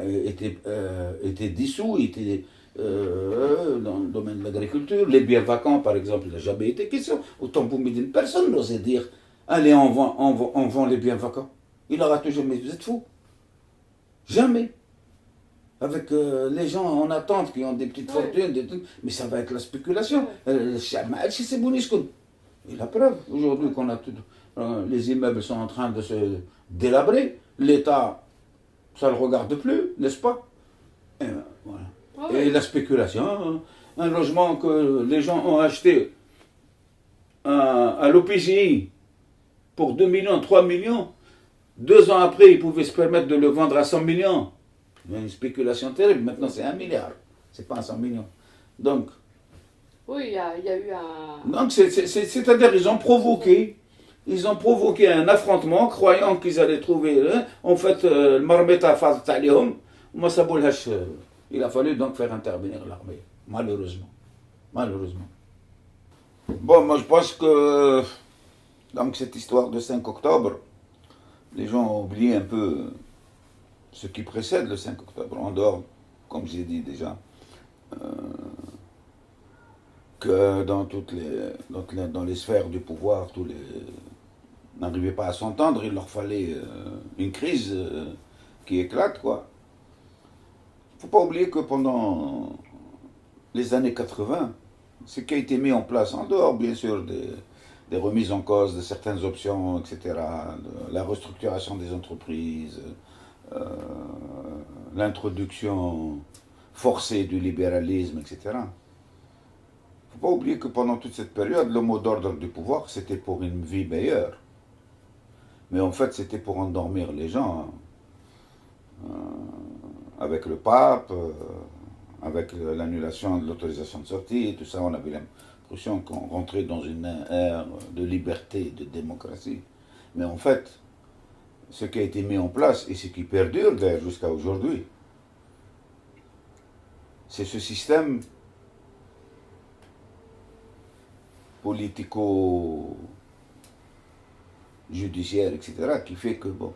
étaient dissous, étaient dans le domaine de l'agriculture. Les biens vacants, par exemple, il n'a jamais été question. Autant pour Médine, personne n'osait dire allez, on vend les biens vacants. Il aura toujours, mais vous êtes fous. Jamais. Avec les gens en attente qui ont des petites fortunes, des trucs, mais ça va être la spéculation. C'est Et la preuve, aujourd'hui qu'on a tout, les immeubles sont en train de se délabrer, l'État, ça ne le regarde plus, n'est-ce pas? Et, voilà.
Ah
Et
oui.
la spéculation, hein, un logement que les gens ont acheté à l'OPCI pour 2 millions, 3 millions, 2 ans après, ils pouvaient se permettre de le vendre à 100 millions. Il y a une spéculation terrible. Maintenant, c'est 1 milliard. C'est pas 100 millions. Donc,
Oui, il y a eu un...
c'est-à-dire ils ont provoqué. Ils ont provoqué un affrontement, croyant qu'ils allaient trouver. Hein, en fait, le marmeta faz talium. Il a fallu donc faire intervenir l'armée. Malheureusement. Malheureusement. Bon, moi je pense que donc cette histoire de 5 octobre, les gens ont oublié un peu ce qui précède le 5 octobre, en dehors, comme j'ai dit déjà, que dans les sphères du pouvoir, tous les n'arrivaient pas à s'entendre, il leur fallait une crise qui éclate, quoi. Il ne faut pas oublier que pendant les années 80, ce qui a été mis en place, en dehors bien sûr des remises en cause de certaines options, etc., de la restructuration des entreprises, l'introduction forcée du libéralisme, etc. Il ne faut pas oublier que pendant toute cette période, le mot d'ordre du pouvoir, c'était pour une vie meilleure. Mais en fait, c'était pour endormir les gens, hein, avec le pape, avec l'annulation de l'autorisation de sortie, tout ça, on avait l'impression qu'on rentrait dans une ère de liberté, de démocratie. Mais en fait, ce qui a été mis en place, et ce qui perdure d'ailleurs jusqu'à aujourd'hui, c'est ce système politico-judiciaire, etc., qui fait que, bon,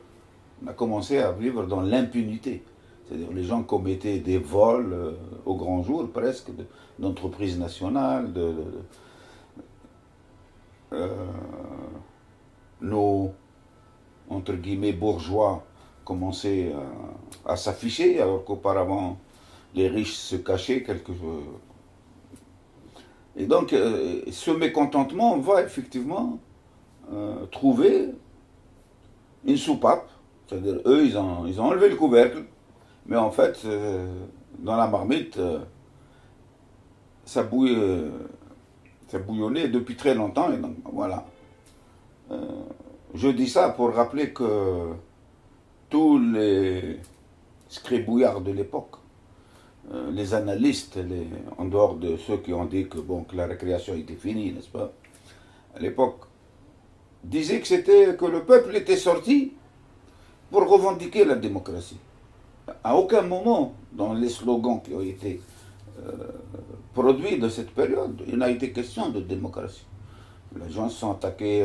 on a commencé à vivre dans l'impunité. C'est-à-dire les gens commettaient des vols au grand jour, presque, d'entreprises nationales, nos, entre guillemets, bourgeois commençaient à s'afficher, alors qu'auparavant, les riches se cachaient quelque chose. Et donc, ce mécontentement va effectivement trouver une soupape. C'est-à-dire, eux, ils ont enlevé le couvercle, mais en fait, dans la marmite, ça bouillonnait depuis très longtemps, et donc voilà. Je dis ça pour rappeler que tous les scribouillards de l'époque, les analystes, en dehors de ceux qui ont dit que la récréation était finie, n'est-ce pas, à l'époque, disaient que le peuple était sorti pour revendiquer la démocratie. À aucun moment, dans les slogans qui ont été produits de cette période, il n'a été question de démocratie. Les gens se sont attaqués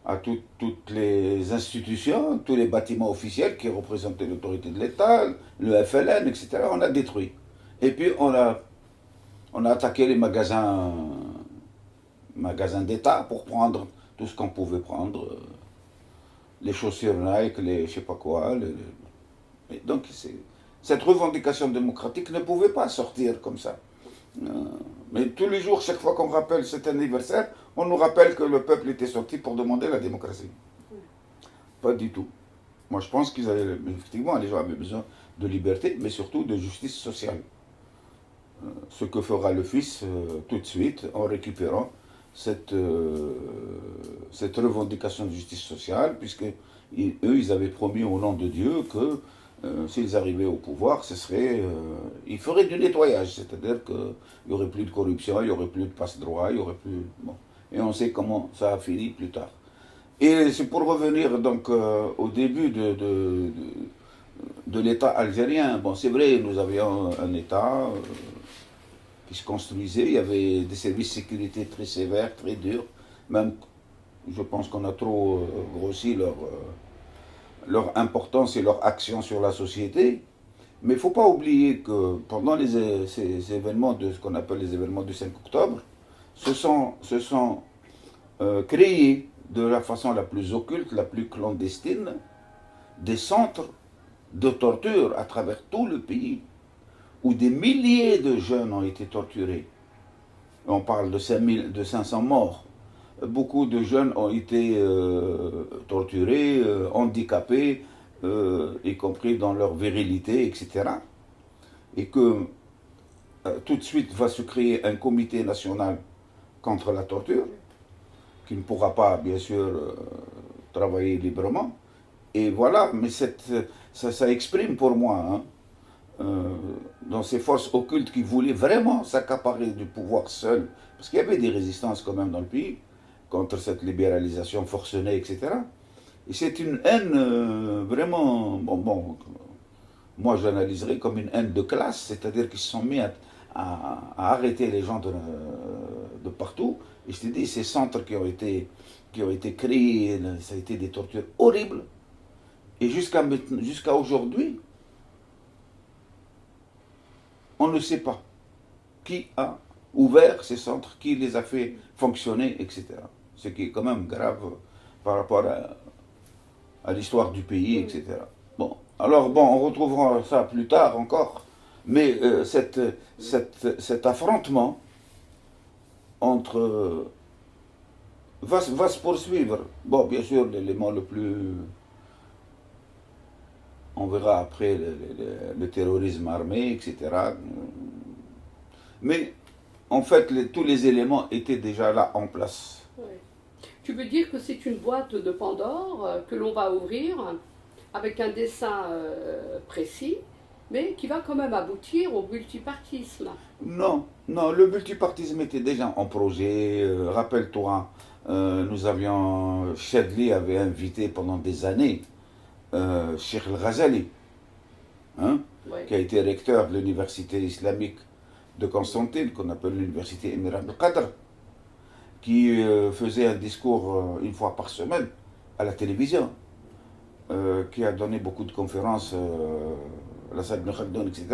à toutes les institutions, tous les bâtiments officiels qui représentaient l'autorité de l'État, le FLN, etc. On a détruit. Et puis on a attaqué les magasins d'État pour prendre tout ce qu'on pouvait prendre, les chaussures Nike, les je sais pas quoi. Et donc cette revendication démocratique ne pouvait pas sortir comme ça. Mais tous les jours, chaque fois qu'on rappelle cet anniversaire, on nous rappelle que le peuple était sorti pour demander la démocratie. Pas du tout. Moi, je pense effectivement, les gens avaient besoin de liberté, mais surtout de justice sociale. Ce que fera le Fils tout de suite en récupérant cette revendication de justice sociale, puisque eux, ils avaient promis au nom de Dieu que s'ils arrivaient au pouvoir, ils feraient du nettoyage, c'est-à-dire qu'il n'y aurait plus de corruption, il n'y aurait plus de passe-droit, il y aurait plus... Bon. Et on sait comment ça a fini plus tard. Et c'est pour revenir donc au début de l'État algérien. Bon, c'est vrai, nous avions un État qui se construisait, il y avait des services de sécurité très sévères, très durs, même je pense qu'on a trop grossi leur importance et leur action sur la société. Mais il ne faut pas oublier que pendant ces événements, ce qu'on appelle les événements du 5 octobre, se sont créés de la façon la plus occulte, la plus clandestine, des centres de torture à travers tout le pays, où des milliers de jeunes ont été torturés. On parle de 500 morts. beaucoup de jeunes ont été torturés, handicapés, y compris dans leur virilité, etc. Et que tout de suite va se créer un comité national contre la torture, qui ne pourra pas, bien sûr, travailler librement. Et voilà, mais ça exprime pour moi, hein, dans ces forces occultes qui voulaient vraiment s'accaparer du pouvoir seul, parce qu'il y avait des résistances quand même dans le pays, contre cette libéralisation forcenée, etc. Et c'est une haine vraiment, moi j'analyserais comme une haine de classe, c'est-à-dire qu'ils se sont mis à arrêter les gens de partout. Et je te dis, ces centres qui ont été créés, ça a été des tortures horribles. Et jusqu'à aujourd'hui, on ne sait pas qui a ouvert ces centres, qui les a fait fonctionner, etc. Ce qui est quand même grave par rapport à l'histoire du pays, etc. Bon, alors bon, on retrouvera ça plus tard encore, mais cet affrontement entre va se poursuivre. Bon, bien sûr, l'élément le plus, on verra après le terrorisme armé, etc. Mais en fait, tous les éléments étaient déjà là en place.
Ouais. Tu veux dire que c'est une boîte de Pandore que l'on va ouvrir avec un dessin précis, mais qui va quand même aboutir au multipartisme.
Non, non, le multipartisme était déjà en projet. Rappelle-toi, nous avions, Chadli avait invité pendant des années Cheikh El-Ghazali, hein,
Ouais.
qui a été recteur de l'université islamique de Constantine, qu'on appelle l'université Émirat al-Qadr, qui faisait un discours une fois par semaine à la télévision, qui a donné beaucoup de conférences à la salle de Khaldoun, etc.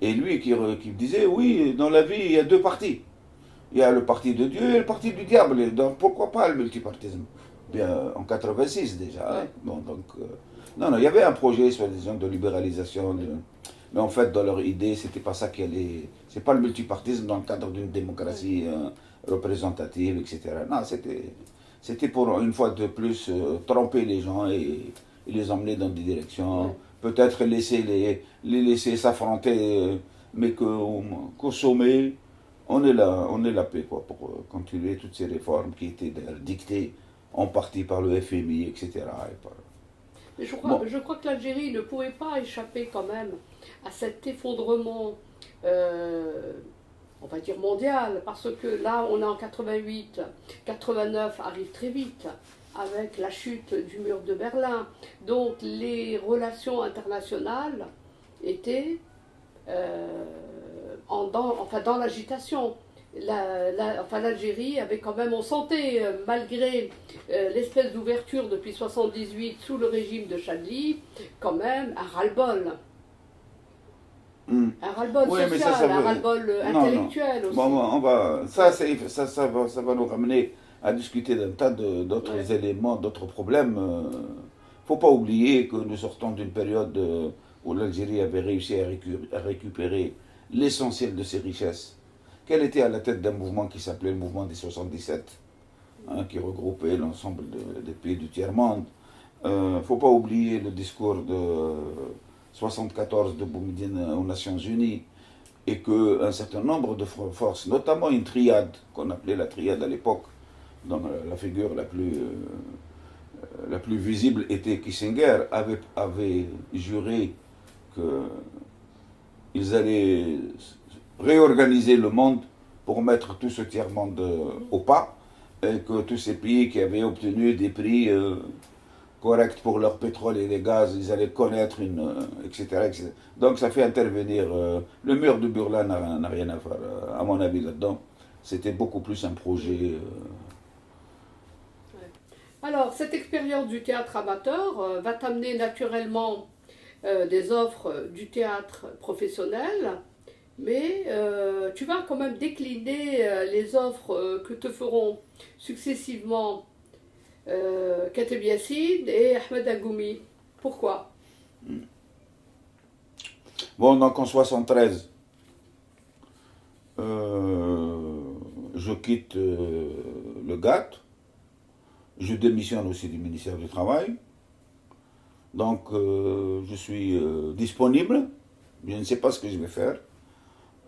Et lui qui disait, oui, dans la vie, il y a deux partis. Il y a le parti de Dieu et le parti du diable. Et donc, pourquoi pas le multipartisme? Bien, en 86 déjà. Hein.
Ouais.
Bon, donc, non, il y avait un projet, soi-disant, de libéralisation. Mais en fait, dans leur idée, c'était pas ça qui allait. C'est pas le multipartisme dans le cadre d'une démocratie représentative, etc. Non, c'était pour une fois de plus tromper les gens et les emmener dans des directions.
Ouais.
Peut-être les laisser s'affronter, mais qu'au sommet, on est la paix quoi, pour continuer toutes ces réformes qui étaient dictées en partie par le FMI, etc.
Mais
Bon,
je crois que l'Algérie ne pouvait pas échapper quand même à cet effondrement, on va dire mondial, parce que là on est en 88, 89 arrive très vite avec la chute du mur de Berlin. Donc les relations internationales étaient dans l'agitation. L'Algérie avait quand même, on sentait, malgré l'espèce d'ouverture depuis 78 sous le régime de Chadli, quand même un ras-le-bol. Un ras-le-bol
oui, mais
social,
ça
un
veut...
ras-le-bol
Non, non.
intellectuel aussi.
Bon, ça va nous ramener à discuter d'un tas d'autres
Ouais.
éléments, d'autres problèmes. Faut pas oublier que nous sortons d'une période où l'Algérie avait réussi à récupérer l'essentiel de ses richesses. Qu'elle était à la tête d'un mouvement qui s'appelait le mouvement des 77, hein, qui regroupait l'ensemble des pays du tiers-monde. Faut pas oublier le discours de 74 de Boumediene aux Nations Unies, et qu'un certain nombre de forces, notamment une triade, qu'on appelait la triade à l'époque, dont la figure la plus visible était Kissinger, avait juré qu'ils allaient réorganiser le monde pour mettre tout ce tiers-monde au pas, et que tous ces pays qui avaient obtenu des prix corrects pour leur pétrole et les gaz, ils allaient connaître etc., etc. Donc ça fait intervenir le mur de Berlin n'a rien à faire, à mon avis, là-dedans. C'était beaucoup plus un projet.
Alors, cette expérience du théâtre amateur va t'amener naturellement des offres du théâtre professionnel, mais tu vas quand même décliner les offres que te feront successivement Kateb Yassine et Ahmed Agoumi. Pourquoi?
Bon, donc en 73, je quitte le gâte. Je démissionne aussi du ministère du Travail. Donc, je suis disponible. Je ne sais pas ce que je vais faire.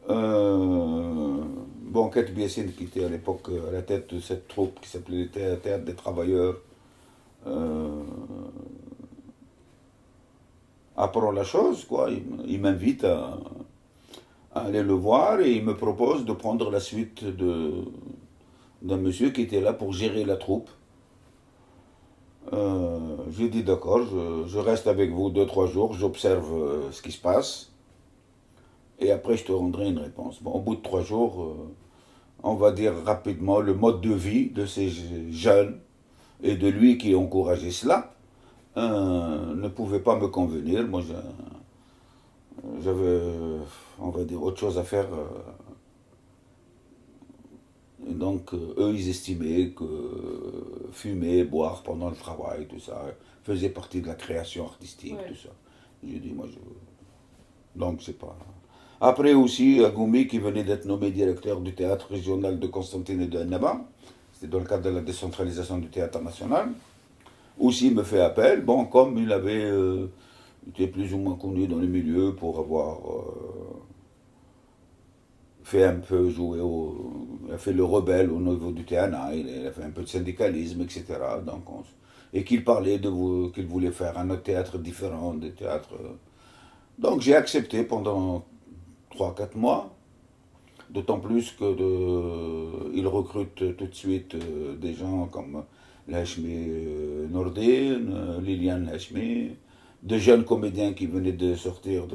Bon, Kate Biessine, qui était à l'époque à la tête de cette troupe qui s'appelait le Théâtre des Travailleurs, apprend la chose, quoi. Il m'invite à aller le voir et il me propose de prendre la suite d'un monsieur qui était là pour gérer la troupe. J'ai dit d'accord, je reste avec vous 2-3 jours, j'observe ce qui se passe et après je te rendrai une réponse. Bon, au bout de 3 jours, on va dire rapidement le mode de vie de ces jeunes et de lui qui encourageait cela ne pouvait pas me convenir. Moi, j'avais, on va dire, autre chose à faire. Et donc, eux, ils estimaient que fumer, boire pendant le travail, tout ça, faisait partie de la création artistique,
Ouais.
tout ça. J'ai dit, moi, donc, c'est pas... Après aussi, Agoumi, qui venait d'être nommé directeur du théâtre régional de Constantine et de Annaba, c'était dans le cadre de la décentralisation du théâtre national, aussi me fait appel, bon, comme il avait été plus ou moins connu dans le milieu pour avoir fait un peu jouer il a fait le rebelle au niveau du TNA, il a fait un peu de syndicalisme, etc. Donc et qu'il parlait qu'il voulait faire un autre théâtre différent des théâtres. Donc j'ai accepté pendant 3-4 mois, d'autant plus que il recrute tout de suite des gens comme Lachmi Nordin, Liliane Lachmi, de jeunes comédiens qui venaient de sortir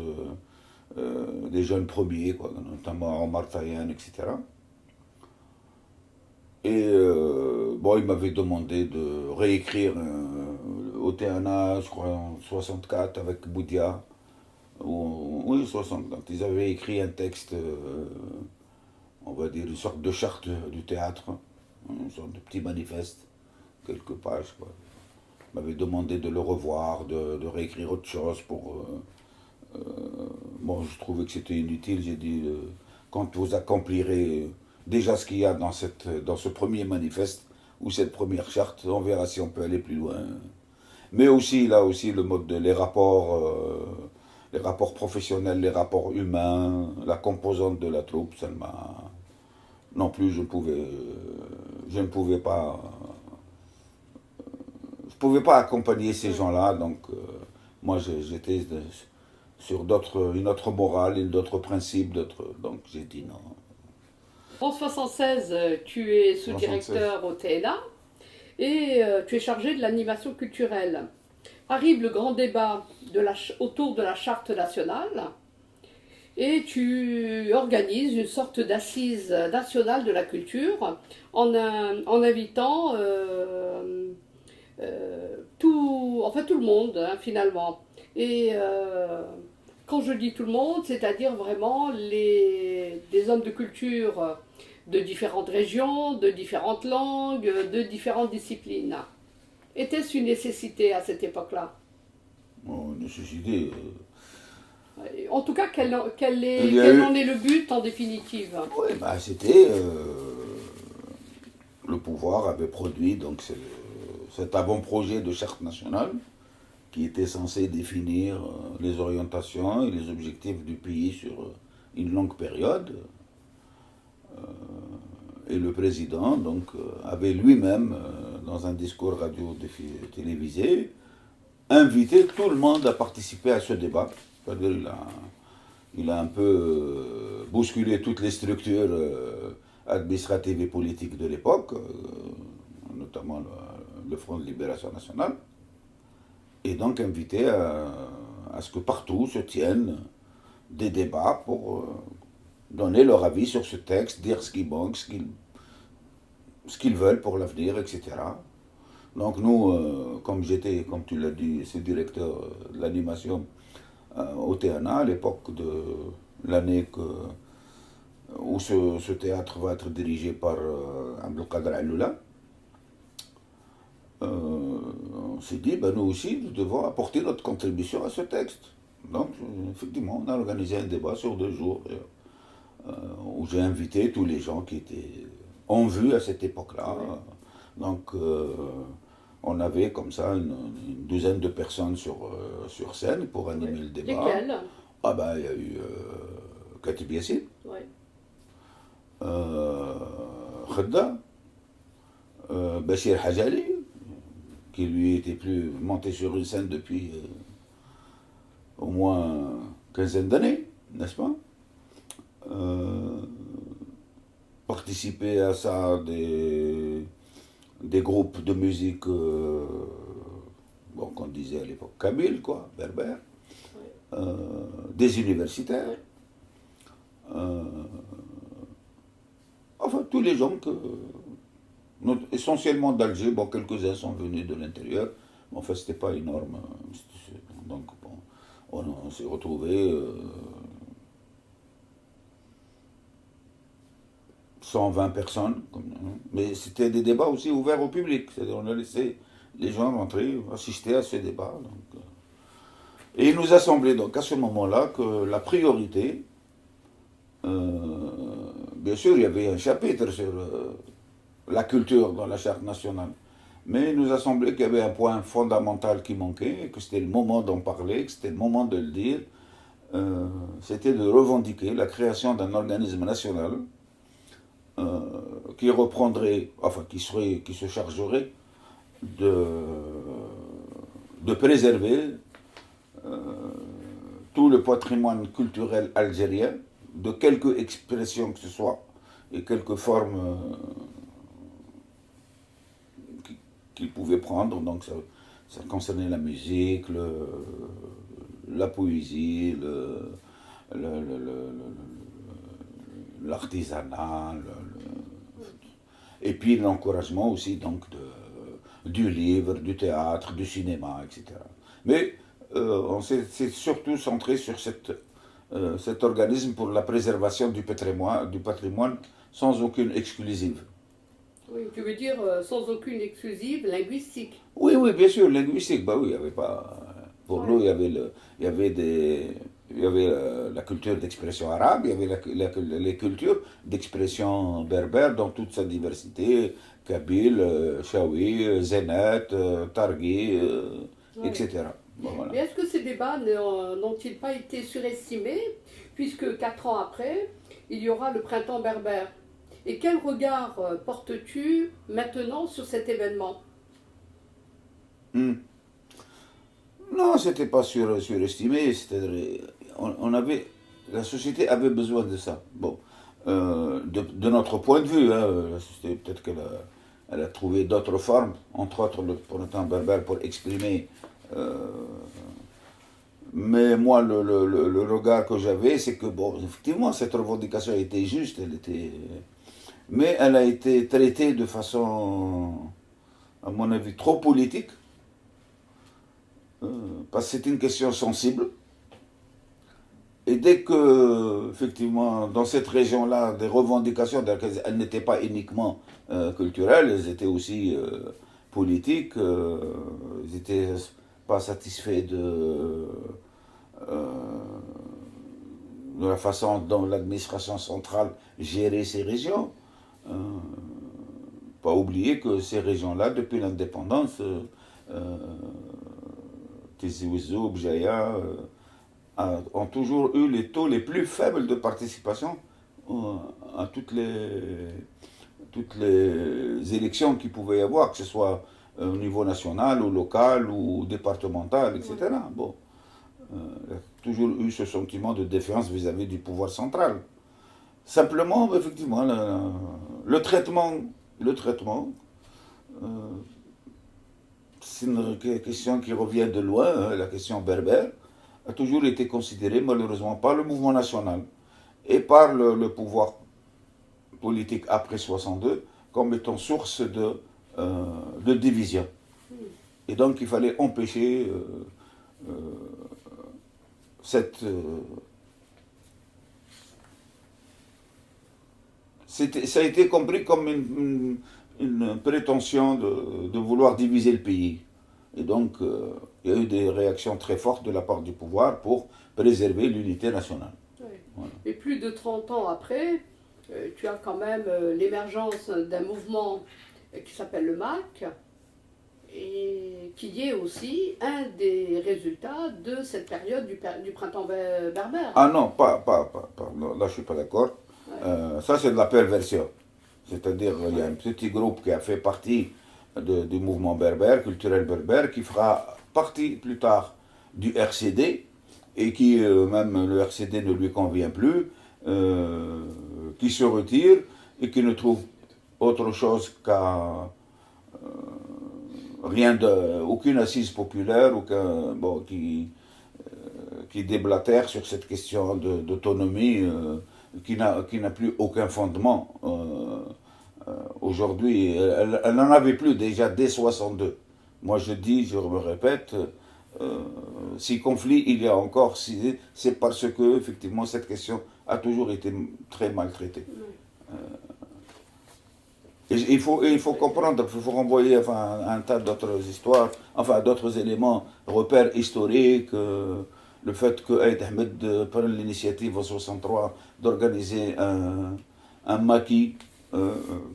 des jeunes premiers, quoi, notamment Omar Tayan, etc. Et bon, il m'avait demandé de réécrire au TNA, je crois en 64, avec Boudia. Oui, 64. Ils avaient écrit un texte, on va dire, une sorte de charte du théâtre, une sorte de petit manifeste, quelques pages, quoi. Il m'avait demandé de le revoir, de réécrire autre chose pour... bon, je trouvais que c'était inutile. J'ai dit, quand vous accomplirez déjà ce qu'il y a dans ce premier manifeste ou cette première charte, on verra si on peut aller plus loin. Mais aussi, là aussi, le mode les rapports professionnels, les rapports humains, la composante de la troupe, ça ne m'a... Non plus, je ne pouvais pas... Je pouvais pas accompagner ces gens-là, donc moi j'étais sur une autre morale, d'autres principes, donc j'ai dit non.
En 76, tu es sous-directeur au TNA et tu es chargé de l'animation culturelle. Arrive le grand débat autour de la charte nationale et tu organises une sorte d'assise nationale de la culture en invitant tout le monde, hein, finalement. Et quand je dis tout le monde, c'est-à-dire vraiment des hommes de culture de différentes régions, de différentes langues, de différentes disciplines. Était-ce une nécessité à cette époque-là?
Bon, nécessité.
En tout cas, quel en est le but en définitive?
Oui, bah, c'était... le pouvoir avait produit donc cet avant-projet de charte nationale qui était censé définir les orientations et les objectifs du pays sur une longue période. Et le président donc, avait lui-même, dans un discours radio-télévisé, invité tout le monde à participer à ce débat. C'est-à-dire il a un peu bousculé toutes les structures administratives et politiques de l'époque, notamment le Front de Libération Nationale, et donc invité à ce que partout se tiennent des débats pour donner leur avis sur ce texte, dire ce qui manque, ce qu'ils veulent pour l'avenir, etc. Donc nous, comme tu l'as dit, c'est directeur de l'animation au TNA, à l'époque de l'année où ce théâtre va être dirigé par Abdelkader Aloula, on s'est dit, ben, nous aussi, nous devons apporter notre contribution à ce texte. Donc, effectivement, on a organisé un débat sur 2 jours où j'ai invité tous les gens qui étaient en vue à cette époque-là. Donc, on avait comme ça une douzaine de personnes sur scène pour animer le débat.
Lesquelles?
Ah ben, il y a eu Khatib Yassine,
Ouais.
Khedda, Bachir Hajali, qui lui était plus monté sur une scène depuis au moins une quinzaine d'années, n'est-ce pas? Participer à ça des groupes de musique, bon, qu'on disait à l'époque Kabyle, quoi, berbère,
Ouais.
des universitaires,
Ouais.
enfin tous les gens essentiellement d'Alger, bon, quelques-uns sont venus de l'intérieur, mais enfin c'était pas énorme, donc bon, on s'est retrouvés 120 personnes, mais c'était des débats aussi ouverts au public, c'est-à-dire on a laissé les gens rentrer, assister à ce débat. Donc, et il nous a semblé donc à ce moment-là que la priorité, bien sûr il y avait un chapitre sur la culture dans la charte nationale, mais il nous a semblé qu'il y avait un point fondamental qui manquait, que c'était le moment d'en parler, que c'était le moment de le dire, c'était de revendiquer la création d'un organisme national qui reprendrait, enfin qui se chargerait de préserver tout le patrimoine culturel algérien, de quelque expression que ce soit, et quelques formes qu'il pouvait prendre. Donc ça concernait la musique, la poésie, l'artisanat, et puis l'encouragement aussi donc du livre, du théâtre, du cinéma, etc. Mais on s'est surtout centré sur cet organisme pour la préservation du patrimoine sans aucune exclusive.
Oui, tu veux dire sans aucune exclusive linguistique.
Oui, oui, bien sûr, linguistique, bah oui, il n'y avait pas. Pour
Ouais.
nous, il y avait la culture d'expression arabe, il y avait les cultures d'expression berbère dans toute sa diversité, kabyle, chaoui, zénet, targhi,
Ouais.
etc. Bon, voilà.
Mais est-ce que ces débats n'ont-ils pas été surestimés, puisque 4 ans après, il y aura le printemps berbère? Et quel regard portes-tu maintenant sur cet événement?
Hmm. Non, c'était pas surestimé, la société avait besoin de ça. Bon, de notre point de vue, hein, la société, peut-être elle a trouvé d'autres formes, entre autres le printemps berbère pour exprimer. Mais moi, le regard que j'avais, c'est que, bon, effectivement, cette revendication était juste, mais elle a été traitée de façon, à mon avis, trop politique, parce que c'est une question sensible. Et dès que, effectivement, dans cette région-là, des revendications, elles n'étaient pas uniquement culturelles, elles étaient aussi politiques, ils n'étaient pas satisfaits de la façon dont l'administration centrale gérait ces régions. Pas oublier que ces régions-là, depuis l'indépendance, Tizi Ouzou, Bjaya, ont toujours eu les taux les plus faibles de participation à toutes les élections qu'il pouvait y avoir, que ce soit au niveau national ou local ou départemental, etc. Bon, il y a toujours eu ce sentiment de défiance vis-à-vis du pouvoir central. Simplement, effectivement, le traitement, euh, c'est une question qui revient de loin, hein, la question berbère, a toujours été considérée malheureusement par le mouvement national et par le pouvoir politique après 62 comme étant source de division. Et donc il fallait empêcher cette... ça a été compris comme une prétention de vouloir diviser le pays. Et donc, il y a eu des réactions très fortes de la part du pouvoir pour préserver l'unité nationale.
Oui.
Voilà.
Et plus de 30 ans après, tu as quand même l'émergence d'un mouvement qui s'appelle le MAC, et qui est aussi un des résultats de cette période du printemps berbère.
Ah non, non, là je suis pas d'accord.
Ouais.
Ça c'est de la perversion. C'est-à-dire il y a un petit groupe qui a fait partie du mouvement berbère, culturel berbère, qui fera partie plus tard du RCD, et qui, même le RCD ne lui convient plus, qui se retire et qui ne trouve autre chose qu'à aucune assise populaire, qui déblatère sur cette question d'autonomie qui n'a plus aucun fondement. Aujourd'hui, elle n'en avait plus déjà dès 62. Moi je dis, je me répète, si conflit il y a encore, c'est parce que effectivement cette question a toujours été très maltraitée. Et il faut comprendre, il faut renvoyer un tas d'autres histoires, enfin d'autres éléments, repères historiques, le fait que Aïd Ahmed prenne l'initiative en 63 d'organiser un maquis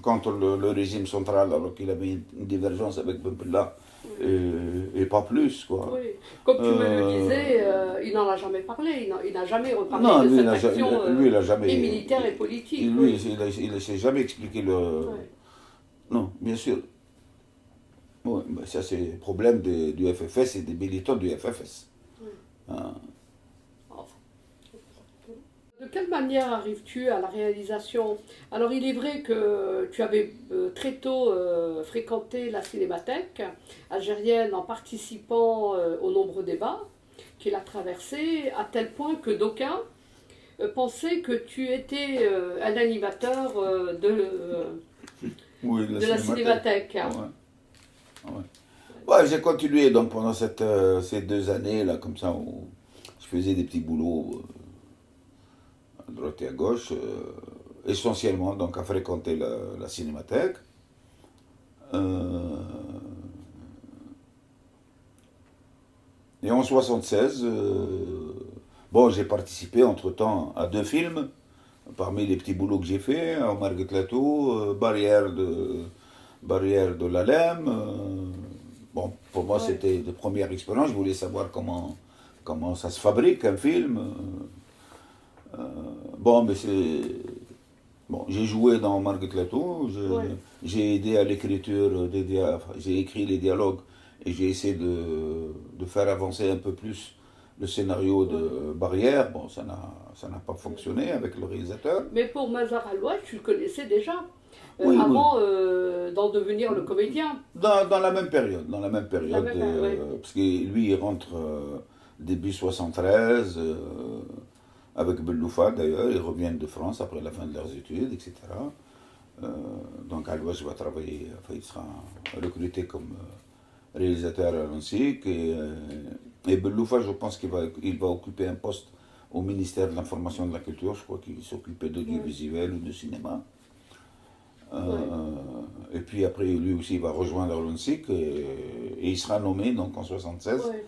contre le régime central, alors qu'il avait une divergence avec Ben Bella, et pas plus, quoi.
Oui. Comme tu me le disais, il n'en a jamais parlé, il n'a jamais reparlé
Non,
de
lui,
cette action
lui, il a jamais,
et militaire et politique.
lui,
Oui.
il ne s'est jamais expliqué le...
Ouais.
Non, bien sûr. Ouais, ben ça, c'est le problème du FFS et des militants du FFS.
Oui.
Hein.
Enfin. De quelle manière arrives-tu à la réalisation? Alors il est vrai que tu avais très tôt fréquenté la cinémathèque algérienne en participant aux nombreux débats qu'il a traversés, à tel point que d'aucuns pensaient que tu étais un animateur
Oui,
de la cinémathèque.
Ouais. Ouais, j'ai continué donc pendant ces 2 années là, comme ça, où je faisais des petits boulots à droite et à gauche, essentiellement donc à fréquenter la cinémathèque. Et en 76, bon, j'ai participé entre-temps à 2 films, parmi les petits boulots que j'ai fait, Omar Guetlatou, Barrière de l'Alem. Bon, pour moi,
Ouais.
c'était de première expérience. Je voulais savoir comment ça se fabrique un film. Bon, mais c'est. Bon, j'ai joué dans Marguerite Latou,
Ouais.
j'ai aidé à l'écriture enfin, j'ai écrit les dialogues et j'ai essayé de faire avancer un peu plus le scénario de Barrière. Bon, ça n'a pas fonctionné avec le réalisateur.
Mais pour Mazar Alouache, tu le connaissais déjà,
Oui, oui.
avant d'en devenir le comédien.
Dans la même période,
Ouais.
parce que lui il rentre début 73, avec Belloufa d'ailleurs, ils reviennent de France après la fin de leurs études, etc. Donc Alouache va travailler, enfin, il sera recruté comme réalisateur à l'ANSIC, et Belloufa, je pense il va occuper un poste au ministère de l'Information et de la Culture, je crois qu'il s'occupait d'audiovisuel ou de cinéma. Et puis après, lui aussi, il va rejoindre l'ONSIC et il sera nommé donc en 76
Ouais.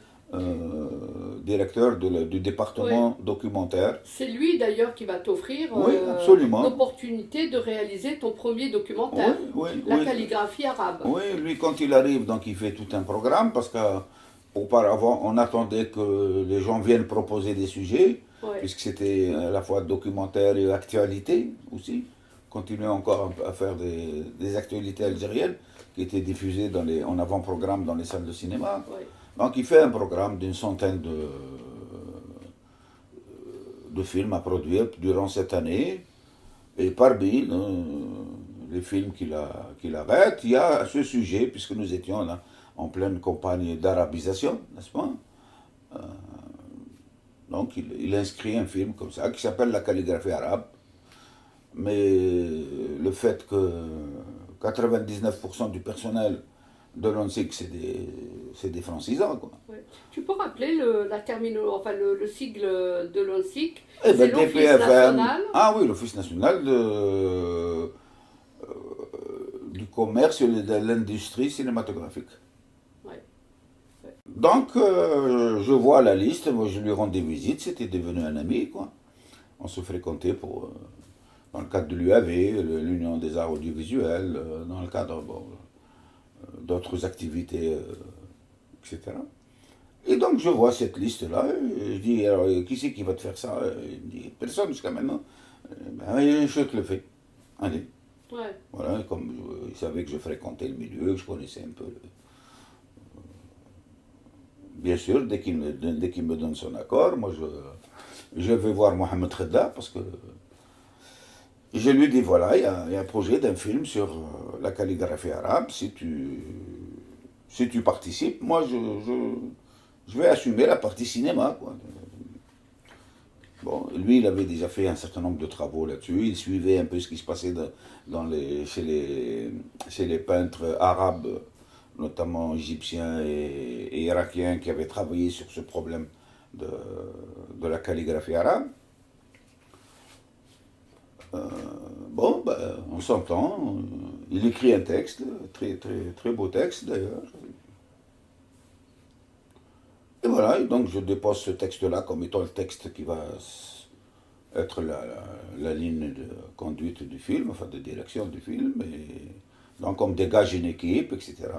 directeur du département documentaire.
C'est lui d'ailleurs qui va t'offrir
Oui, absolument.
l'opportunité de réaliser ton premier documentaire,
Oui,
la
oui.
calligraphie arabe.
Oui, lui, quand il arrive, donc il fait tout un programme parce qu'auparavant, on attendait que les gens viennent proposer des sujets,
Ouais.
puisque c'était à la fois documentaire et actualité aussi. Continuait encore à faire des actualités algériennes qui étaient diffusées en avant-programme dans les salles de cinéma.
Ouais.
Donc il fait un programme d'une centaine de films à produire durant cette année. Et parmi les films qu'il arrête, il y a ce sujet, puisque nous étions là en pleine campagne d'arabisation, n'est-ce pas? Donc il inscrit un film comme ça qui s'appelle La calligraphie arabe. Mais le fait que 99% du personnel de l'ONSIC, c'est des francisants, quoi.
Ouais. Tu peux rappeler le sigle de l'ONSIC?
Eh
C'est
ben,
l'Office
TPFM.
national.
Ah oui, l'Office national du commerce et de l'industrie cinématographique.
Ouais.
Donc, je vois la liste, moi je lui rends des visites, c'était devenu un ami, quoi. On se fréquentait dans le cadre de l'UAV, l'Union des arts audiovisuels, dans le cadre d'autres activités, etc. Et donc je vois cette liste-là, et je dis, alors qui c'est qui va te faire ça? Il me dit, personne jusqu'à maintenant. Ben, je te le fais. Allez.
Ouais.
Voilà, comme il savait que je fréquentais le milieu, que je connaissais un peu. Bien sûr, dès qu'il me donne son accord, moi je vais voir Mohamed Khedda, parce que je lui dis, voilà, il y a un projet d'un film sur la calligraphie arabe, si tu participes, moi je vais assumer la partie cinéma, quoi. Bon, lui, il avait déjà fait un certain nombre de travaux là-dessus. Il suivait un peu ce qui se passait chez les peintres arabes, notamment égyptiens et irakiens, qui avaient travaillé sur ce problème de la calligraphie arabe. Bon, ben, on s'entend. Il écrit un texte, très, très, très beau texte d'ailleurs. Et voilà, et donc je dépose ce texte-là comme étant le texte qui va être la ligne de conduite du film, enfin de direction du film. Et donc on me dégage une équipe, etc.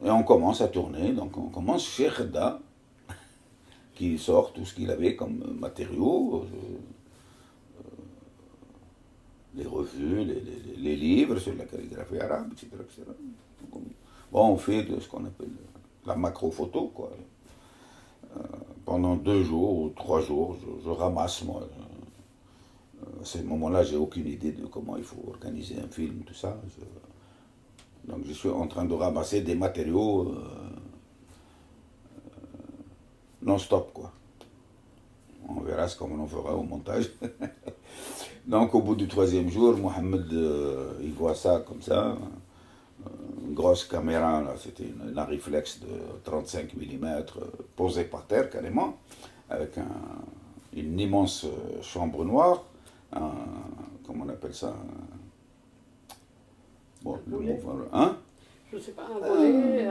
Et on commence à tourner. Donc on commence chez Khedda, qui sort tout ce qu'il avait comme matériaux, les revues, les livres sur la calligraphie arabe, etc. etc. Donc, bon, on fait de ce qu'on appelle la macro-photo, quoi. Pendant 2 jours ou 3 jours, je ramasse, moi. À ce moment-là, j'ai aucune idée de comment il faut organiser un film, tout ça. Donc je suis en train de ramasser des matériaux non-stop, quoi. On verra ce qu'on en fera au montage. Donc au bout du 3e jour, Mohamed, il voit ça comme ça. Une grosse caméra, là, c'était une Arriflex de 35 mm posée par terre carrément, avec une immense chambre noire, comment on appelle ça? Bon,
le mot,
hein?
Je ne sais pas, un volet.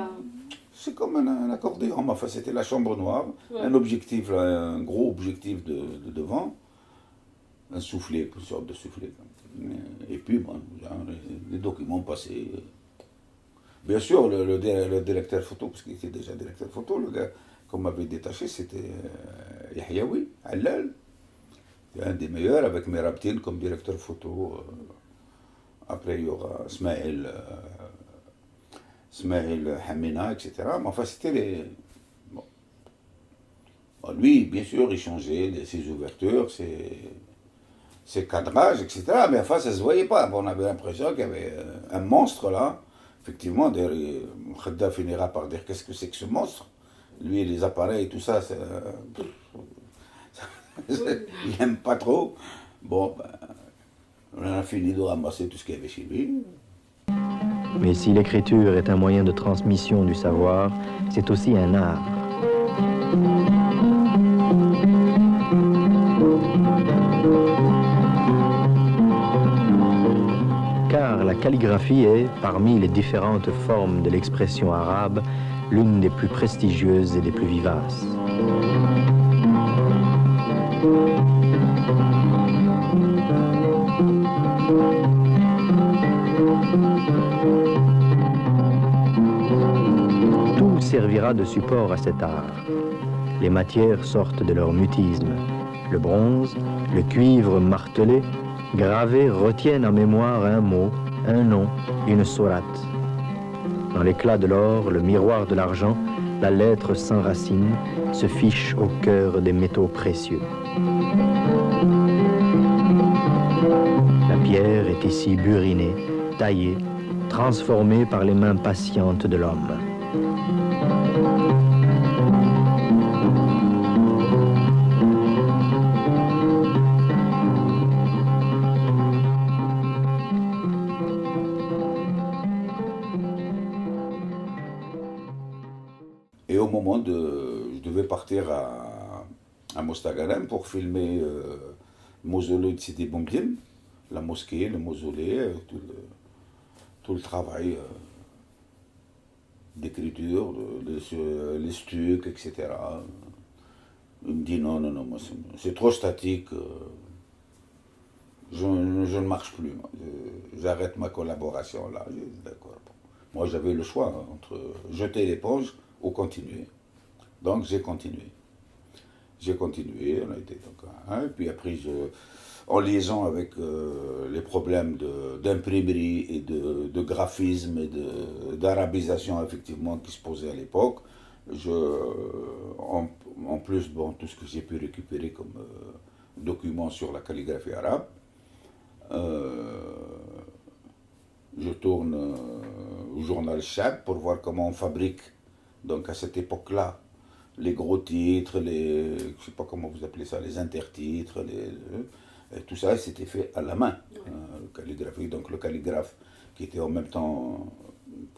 C'est comme un accordéon, enfin c'était la chambre noire, ouais. Un objectif, un gros objectif de devant, un soufflet, une sorte de soufflet. Et puis, bon, les documents passés. Bien sûr, le directeur photo, parce qu'il était déjà directeur photo, le gars qu'on m'avait détaché, c'était Yahyaoui, Allal. C'est un des meilleurs, avec Merabtine comme directeur photo. Après, il y aura Smaïl Hamina, etc. Mais enfin, c'était les... Bon. Bon, lui, bien sûr, il changeait ses ouvertures, ses cadrages, etc. Mais enfin, ça ne se voyait pas. On avait l'impression qu'il y avait un monstre là. Effectivement, Khedda finira par dire qu'est-ce que c'est que ce monstre. Lui, les appareils et tout ça, il n'aime pas trop. Bon, ben, on a fini de ramasser tout ce qu'il y avait chez lui.
Mais si l'écriture est un moyen de transmission du savoir, c'est aussi un art. Car la calligraphie est, parmi les différentes formes de l'expression arabe, l'une des plus prestigieuses et des plus vivaces. Tout servira de support à cet art. Les matières sortent de leur mutisme. Le bronze, le cuivre martelé, gravés retiennent en mémoire un mot, un nom, une sourate. Dans l'éclat de l'or, le miroir de l'argent, la lettre sans racine se fiche au cœur des métaux précieux. La pierre est ici burinée, taillée, transformée par les mains patientes de l'homme.
Et au moment je devais partir à Mostaganem pour filmer le mausolée de Sidi Boumdine, la mosquée, le mausolée, tout le travail d'écriture, les stucs, etc. Il me dit non, c'est trop statique. je ne marche plus. J'arrête ma collaboration là. D'accord. Moi, j'avais le choix entre jeter l'éponge ou continuer. Donc, j'ai continué. J'ai continué, on a été donc, hein, et puis après, en liaison avec les problèmes d'imprimerie et de graphisme et d'arabisation effectivement qui se posaient à l'époque, en plus, bon, tout ce que j'ai pu récupérer comme documents sur la calligraphie arabe, je tourne au journal Chab pour voir comment on fabrique, donc à cette époque-là, les gros titres, je sais pas comment vous appelez ça, les intertitres, et tout ça, c'était fait à la main, calligraphie. Donc le calligraphe qui était en même temps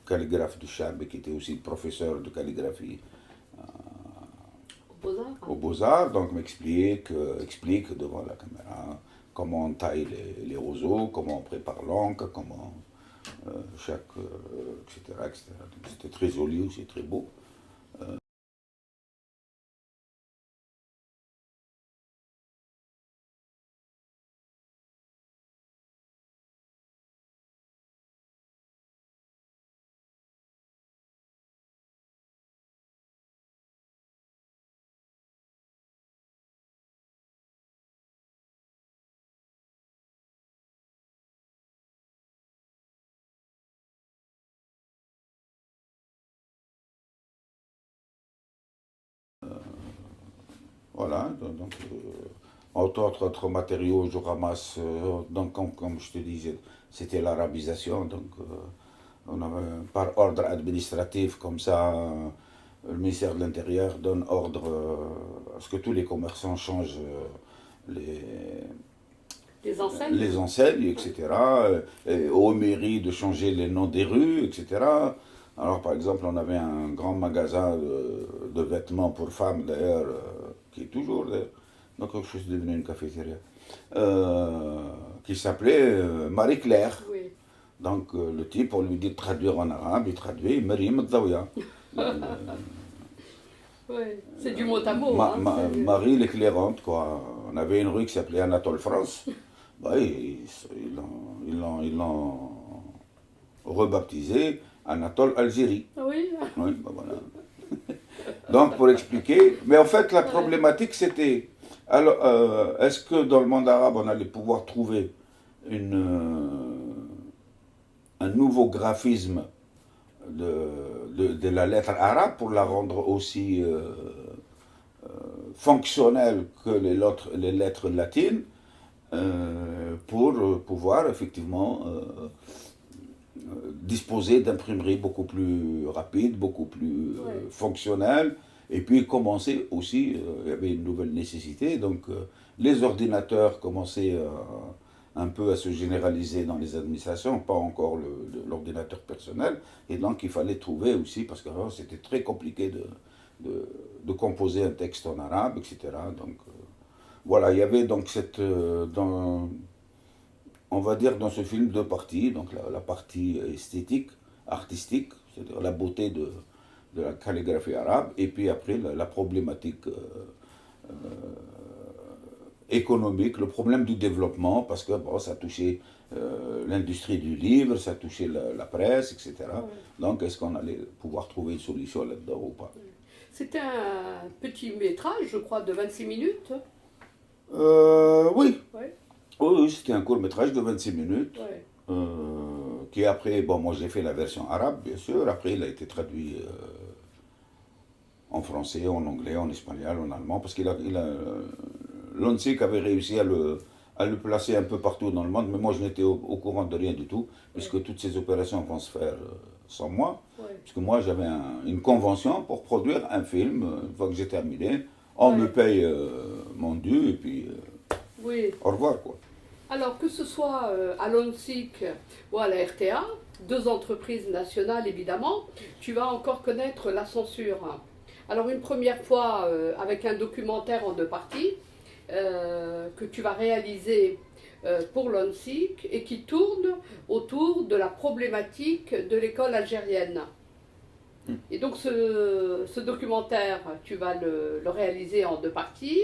calligraphe du Chab et qui était aussi professeur de calligraphie aux Beaux-Arts, donc explique devant la caméra comment on taille les roseaux, comment on prépare l'encre, comment etc., etc. C'était très joli aussi, très beau. Voilà, donc autres matériaux, je ramasse, donc comme je te disais, c'était l'arabisation, donc on avait, par ordre administratif, comme ça, le ministère de l'Intérieur donne ordre à ce que tous les commerçants changent les enseignes, etc. Et aux mairies de changer les noms des rues, etc. Alors par exemple, on avait un grand magasin de vêtements pour femmes, d'ailleurs, qui est toujours, donc je suis devenu une cafétéria, qui s'appelait Marie-Claire.
Oui.
Donc le type, on lui dit de traduire en arabe, il traduit Marim Daouya.
Oui, c'est du mot à mot.
Marie l'éclairante, quoi. On avait une rue qui s'appelait Anatole France. Bah, ils l'ont rebaptisé Anatole Algérie.
Oui.
Oui, bah voilà. Donc pour expliquer, mais en fait la problématique c'était, alors est-ce que dans le monde arabe on allait pouvoir trouver un nouveau graphisme de la lettre arabe pour la rendre aussi fonctionnelle que les lettres latines, pour pouvoir effectivement disposer d'imprimeries beaucoup plus rapides, beaucoup plus fonctionnelles, et puis commencer aussi, il y avait une nouvelle nécessité, donc les ordinateurs commençaient un peu à se généraliser dans les administrations, pas encore l'ordinateur personnel, et donc il fallait trouver aussi, parce que c'était très compliqué de composer un texte en arabe, etc. Donc voilà, il y avait donc on va dire dans ce film deux parties, donc la partie esthétique, artistique, c'est-à-dire la beauté de la calligraphie arabe, et puis après la problématique économique, le problème du développement, parce que bon, ça touchait l'industrie du livre, ça touchait la presse, etc. Donc est-ce qu'on allait pouvoir trouver une solution là-dedans ou pas?
C'était un petit métrage, je crois, de 26 minutes.
Oui.
Ouais.
Oui, c'était un court métrage de 26 minutes, qui après, bon, moi j'ai fait la version arabe, bien sûr, après il a été traduit en français, en anglais, en espagnol, en allemand, parce l'ONSIC avait réussi à le placer un peu partout dans le monde, mais moi je n'étais au courant de rien du tout, puisque toutes ces opérations vont se faire sans moi, puisque moi j'avais une convention pour produire un film, une fois que j'ai terminé, on me paye mon dû, et puis au revoir, quoi.
Alors que ce soit à l'ONSIC ou à la RTA, deux entreprises nationales évidemment, tu vas encore connaître la censure. Alors une première fois avec un documentaire en deux parties que tu vas réaliser pour l'ONSIC et qui tourne autour de la problématique de l'école algérienne. Et donc ce documentaire, tu vas le réaliser en deux parties.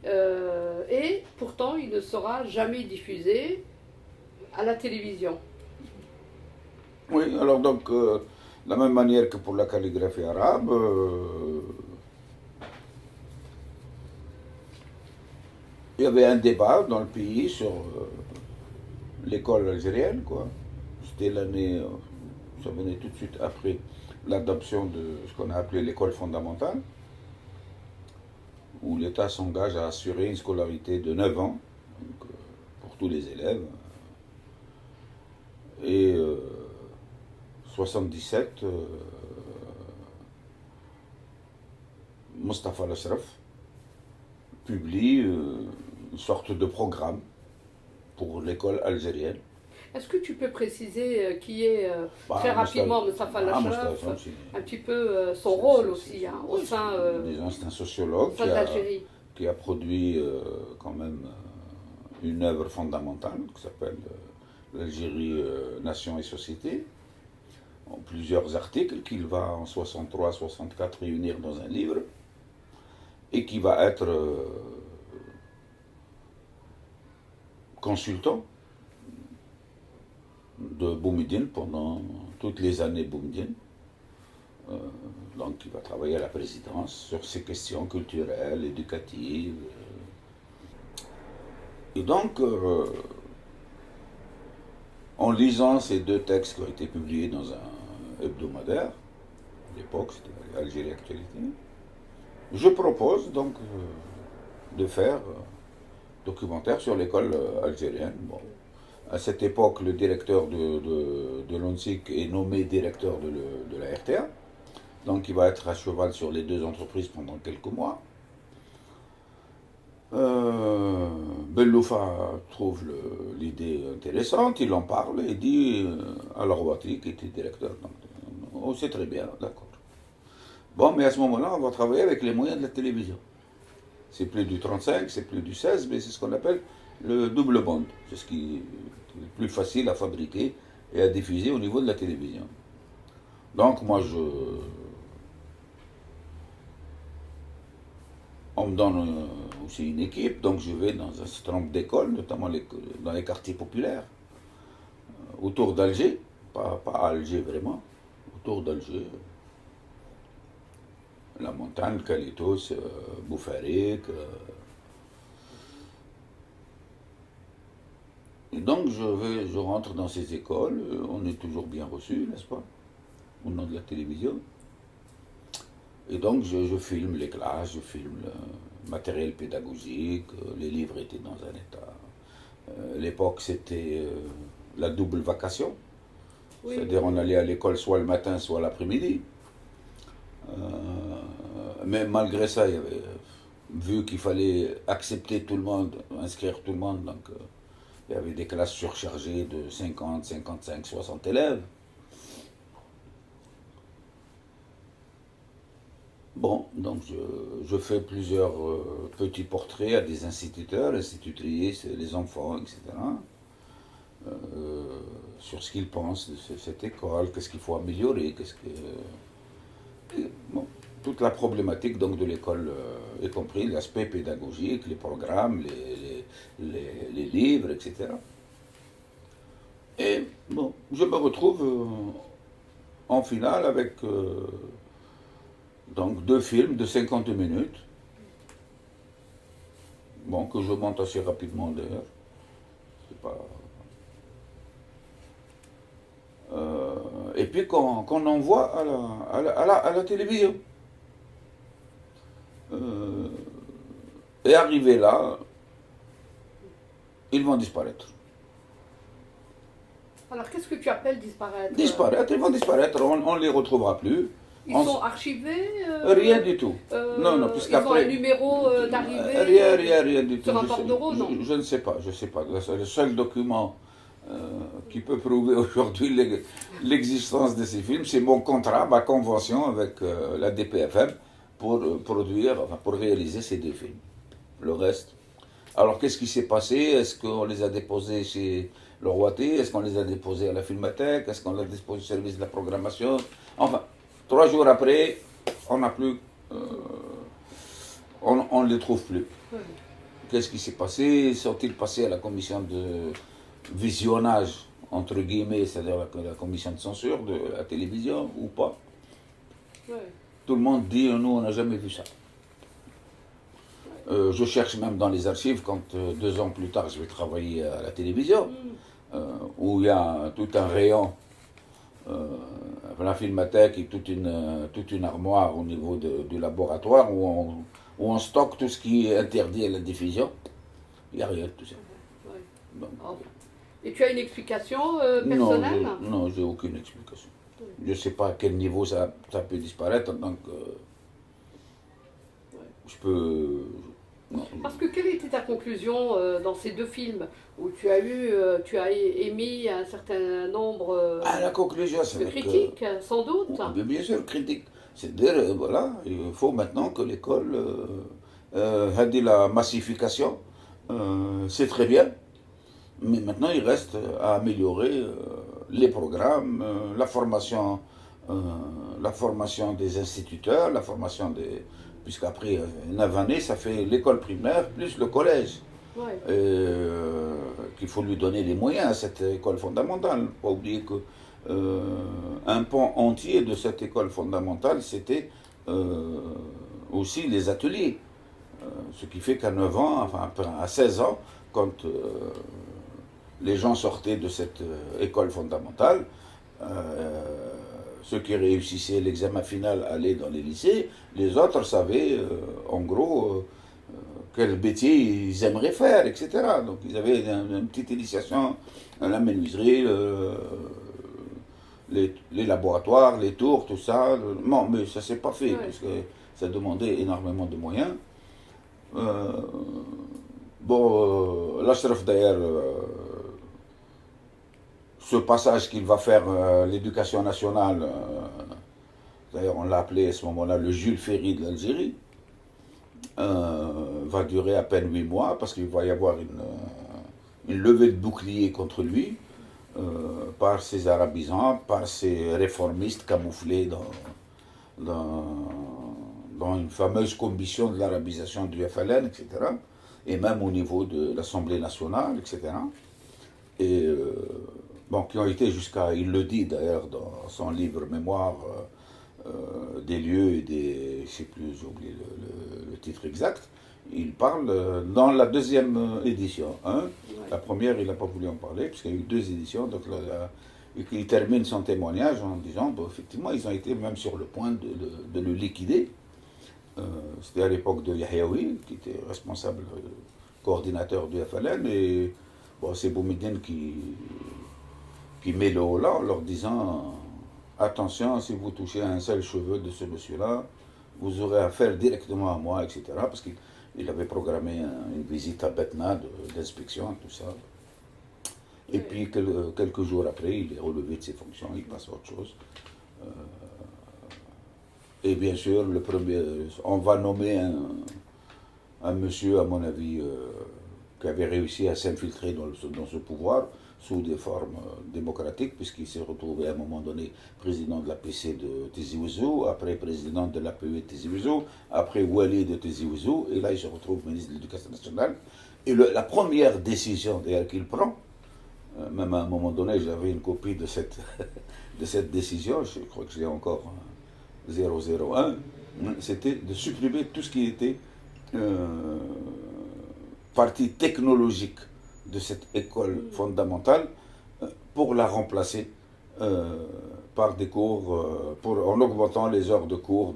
Et pourtant, il ne sera jamais diffusé à la télévision.
Oui, alors donc, de la même manière que pour la calligraphie arabe, il y avait un débat dans le pays sur l'école algérienne, quoi. C'était l'année, ça venait tout de suite après l'adoption de ce qu'on a appelé l'école fondamentale, où l'État s'engage à assurer une scolarité de 9 ans donc, pour tous les élèves. Et 77, Mustafa Al-Ashraf publie une sorte de programme pour l'école algérienne.
Est-ce que tu peux préciser qui est très rapidement Mustafa Al-Ashraf, un petit peu son rôle aussi hein, au sein
disons, c'est un sociologue
d'Algérie
qui a produit quand même une œuvre fondamentale qui s'appelle l'Algérie, Nation et Société, en plusieurs articles qu'il va en 63-64 réunir dans un livre et qui va être consultant de Boumediene pendant toutes les années Boumediene. Donc il va travailler à la présidence sur ces questions culturelles, éducatives. Et donc, en lisant ces deux textes qui ont été publiés dans un hebdomadaire, à l'époque c'était Algérie Actualité, je propose donc de faire un documentaire sur l'école algérienne. Bon. À cette époque, le directeur de l'ONSIC est nommé directeur de la RTA, donc il va être à cheval sur les deux entreprises pendant quelques mois. Belloufa trouve l'idée intéressante, il en parle et dit à Larouati, qui était directeur, donc, oh, c'est très bien, d'accord. Bon, mais à ce moment-là, on va travailler avec les moyens de la télévision. C'est plus du 35, c'est plus du 16, mais c'est ce qu'on appelle le double band. C'est ce qui est le plus facile à fabriquer et à diffuser au niveau de la télévision. Donc moi, on me donne aussi une équipe, donc je vais dans un certain nombre d'écoles, notamment dans les quartiers populaires, autour d'Alger, pas à Alger vraiment, autour d'Alger. La montagne, Kalitos, Boufarik. Et donc je rentre dans ces écoles, on est toujours bien reçus, n'est-ce pas, au nom de la télévision. Et donc je filme les classes, je filme le matériel pédagogique, les livres étaient dans un état. L'époque c'était la double vacation, oui. C'est-à-dire on allait à l'école soit le matin, soit l'après-midi. Mais malgré ça, vu qu'il fallait accepter tout le monde, inscrire tout le monde, donc il y avait des classes surchargées de 50, 55, 60 élèves. Bon, donc je fais plusieurs petits portraits à des instituteurs, institutrices, les enfants, etc. Sur ce qu'ils pensent de cette école, qu'est-ce qu'il faut améliorer, bon, toute la problématique donc, de l'école, y compris l'aspect pédagogique, les programmes, les livres, etc. Et bon, je me retrouve en finale avec donc 2 films de 50 minutes, bon, que je monte assez rapidement d'ailleurs. C'est pas... et puis qu'on envoie à la télévision. Et arrivé là, ils vont disparaître.
Alors qu'est-ce que tu appelles disparaître?
Disparaître, ils vont disparaître, on ne les retrouvera plus.
Ils sont archivés
Rien du tout. Non,
puisqu'après... Ils ont un numéro d'arrivée
rien du tout.
Sur un bordereau, non?
Je ne sais pas, Le seul document qui peut prouver aujourd'hui l'existence de ces films, c'est mon contrat, ma convention avec la DPFM pour réaliser ces 2 films. Le reste. Alors qu'est-ce qui s'est passé? Est-ce qu'on les a déposés chez Larouati? Est-ce qu'on les a déposés à la Filmathèque? Est-ce qu'on les a déposés au service de la programmation? Enfin, 3 jours après, on n'a plus, on ne les trouve plus. qu'est-ce qui s'est passé? Sont-ils passés à la commission de visionnage, entre guillemets, c'est-à-dire la commission de censure de la télévision ou pas?
Ouais.
Tout le monde dit, nous, on n'a jamais vu ça. Je cherche même dans les archives, quand 2 ans plus tard, je vais travailler à la télévision, où il y a tout un rayon, la filmathèque et toute une armoire au niveau du laboratoire où on stocke tout ce qui est interdit à la diffusion. Il n'y a rien de tout ça.
Ouais.
Donc,
Et tu as une explication
non,
personnelle?
non, j'ai aucune explication. Je ne sais pas à quel niveau ça peut disparaître, donc je peux... Non.
Parce que quelle était ta conclusion dans ces 2 films où tu as émis un certain nombre
La conclusion, c'est
de critiques, sans doute?
bien sûr, critique. C'est-à-dire, voilà, il faut maintenant que l'école a dit la massification, c'est très bien, mais maintenant il reste à améliorer les programmes, la formation des instituteurs, la formation des... Puisqu'après 9 années, ça fait l'école primaire plus le collège.
Ouais.
Qu'il faut lui donner les moyens à cette école fondamentale. Il ne faut pas oublier que un pan entier de cette école fondamentale, c'était aussi les ateliers. Ce qui fait qu'à 9 ans, enfin à 16 ans, quand les gens sortaient de cette école fondamentale, ceux qui réussissaient l'examen final allaient dans les lycées, les autres savaient en gros quel métier ils aimeraient faire, etc. Donc ils avaient une petite initiation à la menuiserie, les laboratoires, les tours, tout ça. Non, mais ça ne s'est pas fait,
Ouais.
parce que ça demandait énormément de moyens. L'Ashraf d'ailleurs, ce passage qu'il va faire l'éducation nationale, d'ailleurs on l'a appelé à ce moment-là le Jules Ferry de l'Algérie, va durer à peine 8 mois parce qu'il va y avoir une levée de bouclier contre lui par ces arabisants, par ces réformistes camouflés dans une fameuse commission de l'arabisation du FLN, etc. Et même au niveau de l'Assemblée nationale, etc. Et qui ont été jusqu'à, il le dit d'ailleurs dans son livre Mémoire des lieux et des, je ne sais plus, j'ai oublié le titre exact, il parle dans la 2e édition. Hein.
Ouais.
La première, il n'a pas voulu en parler, puisqu'il y a eu 2 éditions, donc il termine son témoignage en disant, effectivement, ils ont été même sur le point de le liquider. C'était à l'époque de Yahyaoui, qui était responsable, coordinateur du FLN, et c'est Boumediene qui met le haut là en leur disant attention, si vous touchez un seul cheveu de ce monsieur-là, vous aurez affaire directement à moi, etc. Parce qu'il avait programmé une visite à Betna d'inspection, tout ça. Et puis quelques jours après, il est relevé de ses fonctions, il passe à autre chose. Et bien sûr, on va nommer un monsieur, à mon avis, qui avait réussi à s'infiltrer dans ce pouvoir sous des formes démocratiques, puisqu'il s'est retrouvé à un moment donné président de la PC de Tizi Ouzou, après président de l'APE de Tizi Ouzou, après Wali de Tizi Ouzou, et là il se retrouve ministre de l'Éducation nationale. Et la première décision d'ailleurs qu'il prend, même à un moment donné j'avais une copie de cette décision, je crois que je l'ai encore 001, c'était de supprimer tout ce qui était partie technologique de cette école fondamentale pour la remplacer par des cours, en augmentant les heures de cours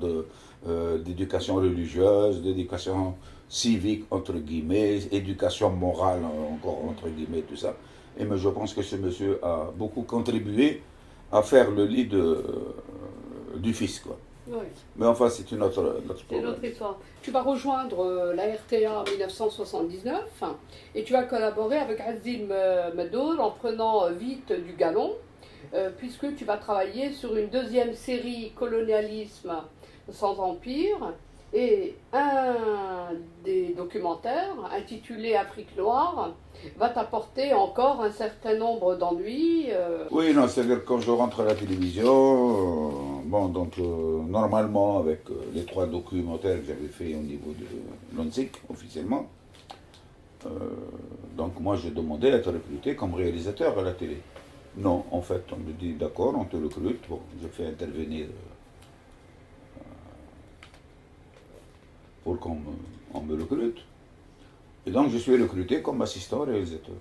d'éducation religieuse, d'éducation civique, entre guillemets, éducation morale, encore entre guillemets, tout ça. Et mais je pense que ce monsieur a beaucoup contribué à faire le lit du fils, quoi.
Oui.
Mais enfin, c'est une autre
C'est notre histoire. Tu vas rejoindre la RTA en 1979 et tu vas collaborer avec Azzim Medour en prenant vite du galon, puisque tu vas travailler sur une 2e série Colonialisme sans empire, et un des documentaires intitulé Afrique noire va t'apporter encore un certain nombre d'ennuis.
Oui, non, c'est-à-dire quand je rentre à la télévision, normalement avec les 3 documentaires que j'avais fait au niveau de l'ONSIC officiellement, Donc moi, j'ai demandé à être recruté comme réalisateur à la télé. Non, en fait, on me dit d'accord, on te recrute. Bon, je fais intervenir pour on me recrute. Et donc, je suis recruté comme assistant réalisateur.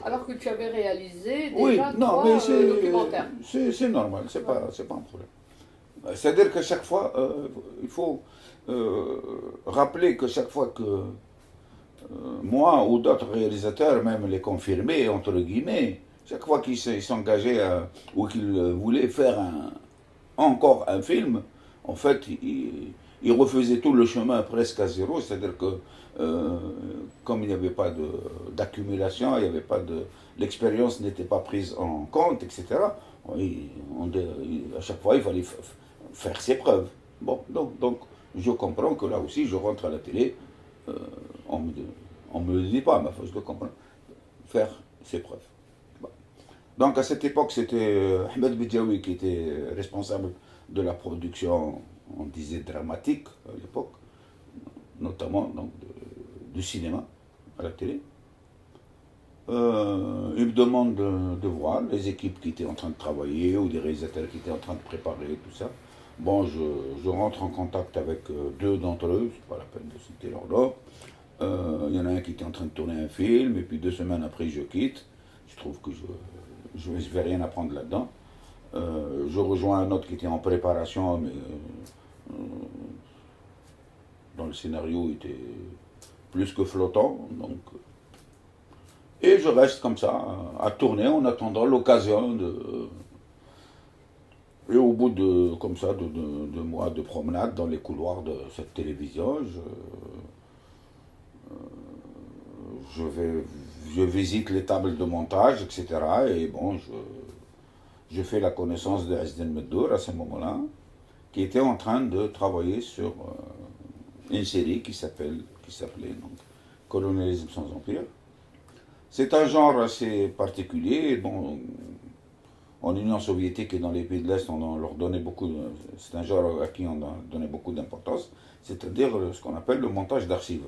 Alors que tu avais réalisé
Oui,
déjà
non,
trois
mais
documentaires.
c'est normal, c'est pas un problème. C'est-à-dire qu'à chaque fois, il faut rappeler que chaque fois que moi ou d'autres réalisateurs, même les confirmés, entre guillemets, chaque fois qu'ils s'engageaient ou qu'ils voulaient faire encore un film, en fait, ils refaisaient tout le chemin presque à zéro, c'est-à-dire que comme il n'y avait pas d'accumulation, il n'y avait pas l'expérience n'était pas prise en compte, etc. À chaque fois, il fallait faire ses preuves. Bon, donc, je comprends que là aussi, je rentre à la télé, on me le dit pas, mais je le comprends, faire ses preuves. Bon. Donc à cette époque, c'était Ahmed Bidjaoui qui était responsable de la production, on disait dramatique à l'époque, notamment donc, du cinéma à la télé. Il me demande de voir les équipes qui étaient en train de travailler ou des réalisateurs qui étaient en train de préparer tout ça. Bon, je rentre en contact avec deux d'entre eux, c'est pas la peine de citer leur nom. Il y en a un qui était en train de tourner un film, et puis 2 semaines après, je quitte. Je trouve que je ne vais rien apprendre là-dedans. Je rejoins un autre qui était en préparation, mais dont le scénario était plus que flottant. Donc, et je reste comme ça, à tourner en attendant l'occasion de. Et au bout de, comme ça, de mois de promenade dans les couloirs de cette télévision, je visite les tables de montage, etc. Et bon, je fais la connaissance de Azdin Meddour à ce moment-là, qui était en train de travailler sur une série qui s'appelait donc Colonialisme sans empire. C'est un genre assez particulier. Bon, en Union soviétique et dans les pays de l'Est, on leur donnait beaucoup. C'est un genre à qui on donnait beaucoup d'importance, c'est-à-dire ce qu'on appelle le montage d'archives.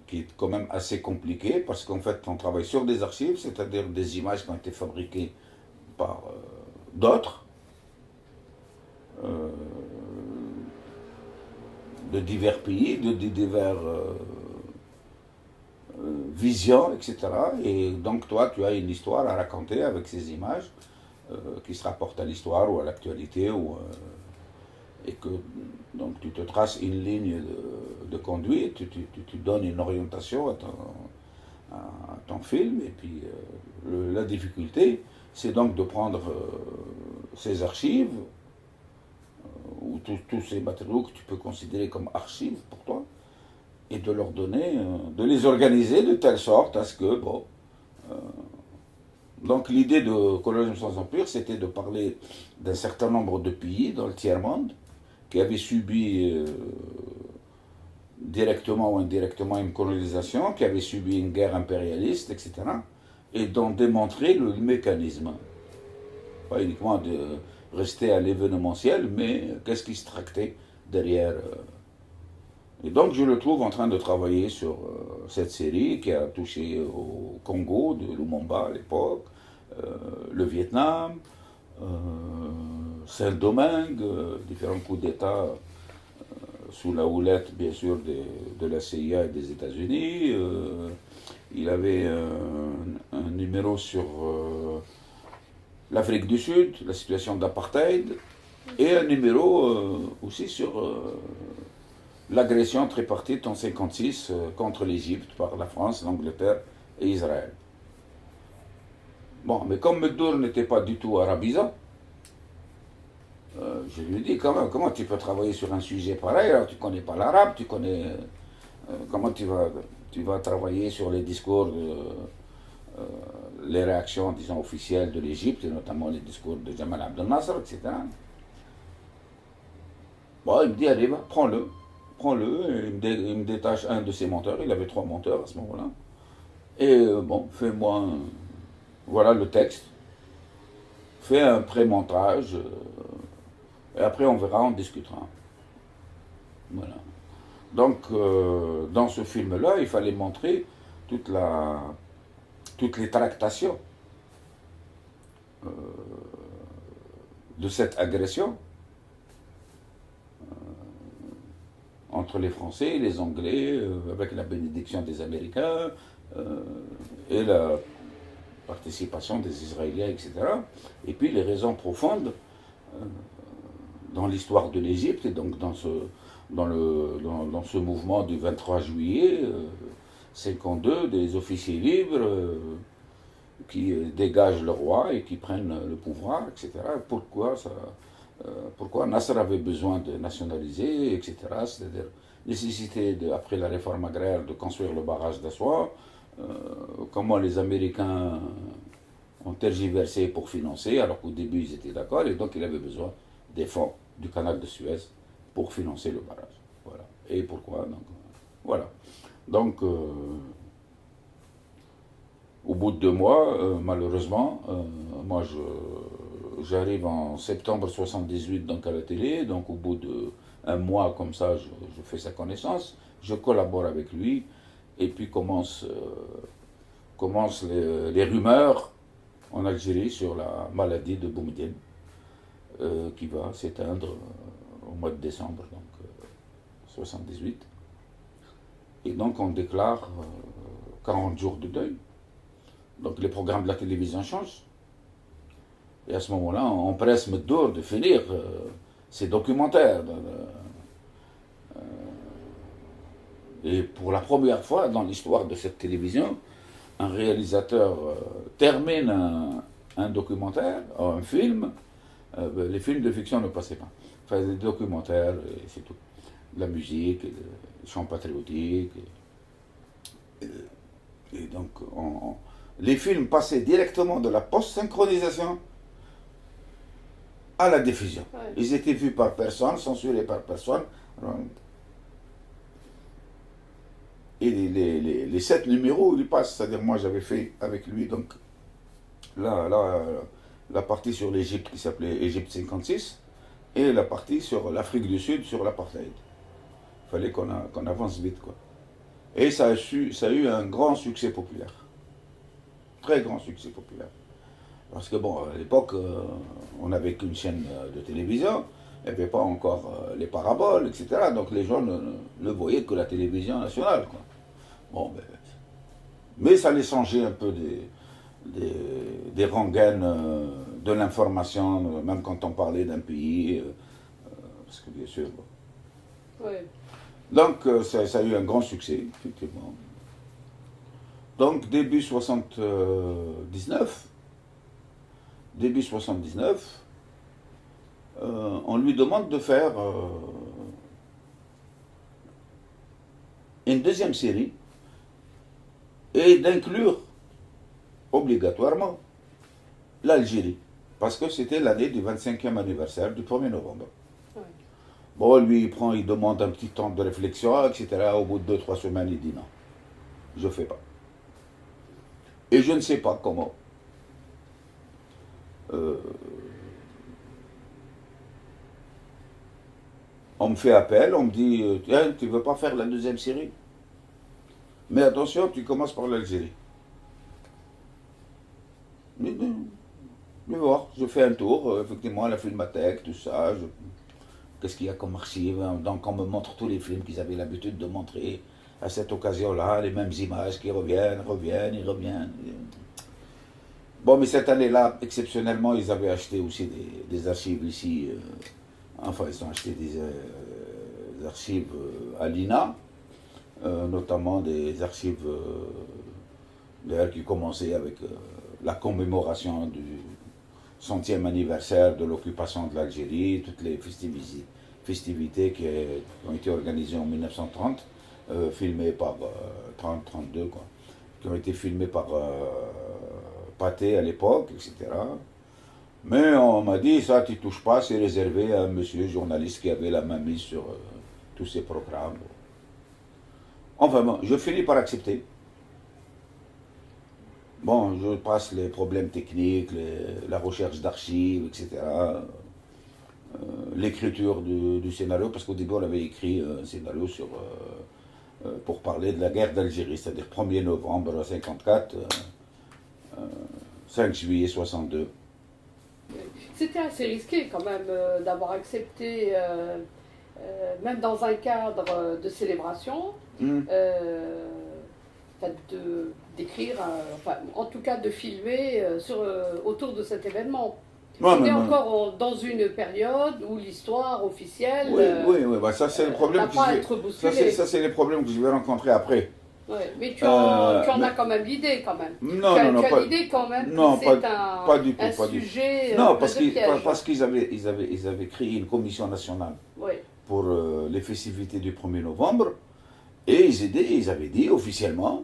Qui est quand même assez compliqué parce qu'en fait on travaille sur des archives, c'est-à-dire des images qui ont été fabriquées par d'autres, de divers pays, de divers visions, etc. Et donc toi tu as une histoire à raconter avec ces images qui se rapportent à l'histoire ou à l'actualité et que donc tu te traces une ligne de conduite, tu donnes une orientation à ton film, et puis la difficulté, c'est donc de prendre ces archives, ou tous ces matériaux que tu peux considérer comme archives pour toi, et de leur donner, de les organiser de telle sorte à ce que, bon... donc l'idée de Colonialisme sans empire, c'était de parler d'un certain nombre de pays dans le tiers-monde, qui avaient subi directement ou indirectement une colonisation, qui avaient subi une guerre impérialiste, etc., et d'en démontrer le mécanisme. Pas uniquement de rester à l'événementiel, mais qu'est-ce qui se tractait derrière. Et donc je le trouve en train de travailler sur cette série qui a touché au Congo, de Lumumba à l'époque, le Vietnam, Saint-Domingue, différents coups d'État sous la houlette, bien sûr, de la CIA et des États-Unis. Il avait un numéro sur l'Afrique du Sud, la situation d'apartheid, et un numéro aussi sur l'agression tripartite en 1956 contre l'Égypte par la France, l'Angleterre et Israël. Bon, mais comme Meddour n'était pas du tout arabisant, je lui ai dit quand même, comment tu peux travailler sur un sujet pareil, alors tu ne connais pas l'arabe, tu connais... comment tu vas travailler sur les discours, les réactions, disons, officielles de l'Égypte, et notamment les discours de Jamal Abdel Nasser, etc. Bon, il me dit, allez, prends-le, il me détache un de ses monteurs, il avait 3 monteurs à ce moment-là, et bon, fais-moi, voilà le texte, fais un pré-montage, et après on verra, on discutera. Voilà. Donc, dans ce film-là, il fallait montrer toutes les tractations de cette agression entre les Français et les Anglais, avec la bénédiction des Américains et la participation des Israéliens, etc. Et puis les raisons profondes dans l'histoire de l'Égypte et donc dans ce mouvement du 23 juillet 52 des officiers libres qui dégagent le roi et qui prennent le pouvoir, etc. Pourquoi Nasser avait besoin de nationaliser, etc. C'est-à-dire nécessité, après la réforme agraire, de construire le barrage d'Assoua, comment les Américains ont tergiversé pour financer, alors qu'au début ils étaient d'accord, et donc il avait besoin des fonds du canal de Suez pour financer le barrage. Voilà. Et pourquoi donc, voilà. Donc, au bout de 2 mois, malheureusement, moi j'arrive en septembre 78 donc à la télé, donc au bout d'1 mois comme ça, je fais sa connaissance, je collabore avec lui, et puis commencent les rumeurs en Algérie sur la maladie de Boumediene, qui va s'éteindre au mois de décembre, donc 78. Et donc on déclare 40 jours de deuil. Donc les programmes de la télévision changent. Et à ce moment-là, on presse Meddour de finir ses documentaires. Et pour la première fois dans l'histoire de cette télévision, un réalisateur termine un documentaire, un film. Les films de fiction ne passaient pas. Enfin, des documentaires, et c'est tout. De la musique, des chants patriotiques. Et donc, les films passaient directement de la post-synchronisation à la diffusion.
Ouais.
Ils étaient vus par personne, censurés par personne. Et les 7 numéros, ils passent. C'est-à-dire, moi, j'avais fait avec lui donc la partie sur l'Égypte qui s'appelait Égypte 56 et la partie sur l'Afrique du Sud, sur l'apartheid. Il fallait qu'on avance vite, quoi. Et ça a eu un grand succès populaire. Très grand succès populaire. Parce que bon, à l'époque, on n'avait qu'une chaîne de télévision, il n'y avait pas encore les paraboles, etc. Donc les gens ne voyaient que la télévision nationale, quoi. Bon, mais ça les changeait un peu des rengaines de l'information, même quand on parlait d'un pays, parce que bien sûr. Bon.
Ouais.
Donc ça a eu un grand succès, effectivement. Donc début 79, on lui demande de faire une deuxième série et d'inclure obligatoirement l'Algérie, parce que c'était l'année du 25e anniversaire du 1er novembre.
Ouais.
Bon, lui, il demande un petit temps de réflexion, etc. Au bout de 2-3 semaines, il dit non, je ne fais pas. Et je ne sais pas comment. On me fait appel, on me dit, tiens, tu ne veux pas faire la deuxième série? Mais attention, tu commences par l'Algérie. Mais voir, je fais un tour, effectivement, la filmathèque, tout ça. Qu'est-ce qu'il y a comme archives? Donc on me montre tous les films qu'ils avaient l'habitude de montrer à cette occasion-là, les mêmes images qui reviennent. Bon, mais cette année-là, exceptionnellement, ils avaient acheté aussi des archives ici. Enfin, ils ont acheté des archives à l'INA, notamment des archives d'ailleurs qui commençaient avec la commémoration du 100e anniversaire de l'occupation de l'Algérie, toutes les festivités qui ont été organisées en 1930, filmées par 30-32, quoi, qui ont été filmées par Pathé à l'époque, etc. Mais on m'a dit, ça, tu touches pas, c'est réservé à un monsieur journaliste qui avait la main mise sur tous ces programmes. Enfin bon, je finis par accepter. Bon, je passe les problèmes techniques, la recherche d'archives, etc. l'écriture du scénario, parce qu'au début on avait écrit un scénario pour parler de la guerre d'Algérie, c'est-à-dire 1er novembre 1954, 5 juillet 62.
C'était assez risqué quand même d'avoir accepté, même dans un cadre de célébration, d'écrire, enfin, en tout cas de filmer autour de cet événement. On est encore dans une période où l'histoire officielle
oui, bah, ça c'est le problème ça c'est les problèmes que je vais rencontrer après.
Ouais, mais tu en as quand même l'idée quand même.
Non,
tu as l'idée quand même que c'est un sujet
non, parce qu'ils avaient créé une commission nationale pour les festivités du 1er novembre. Et ils avaient dit officiellement,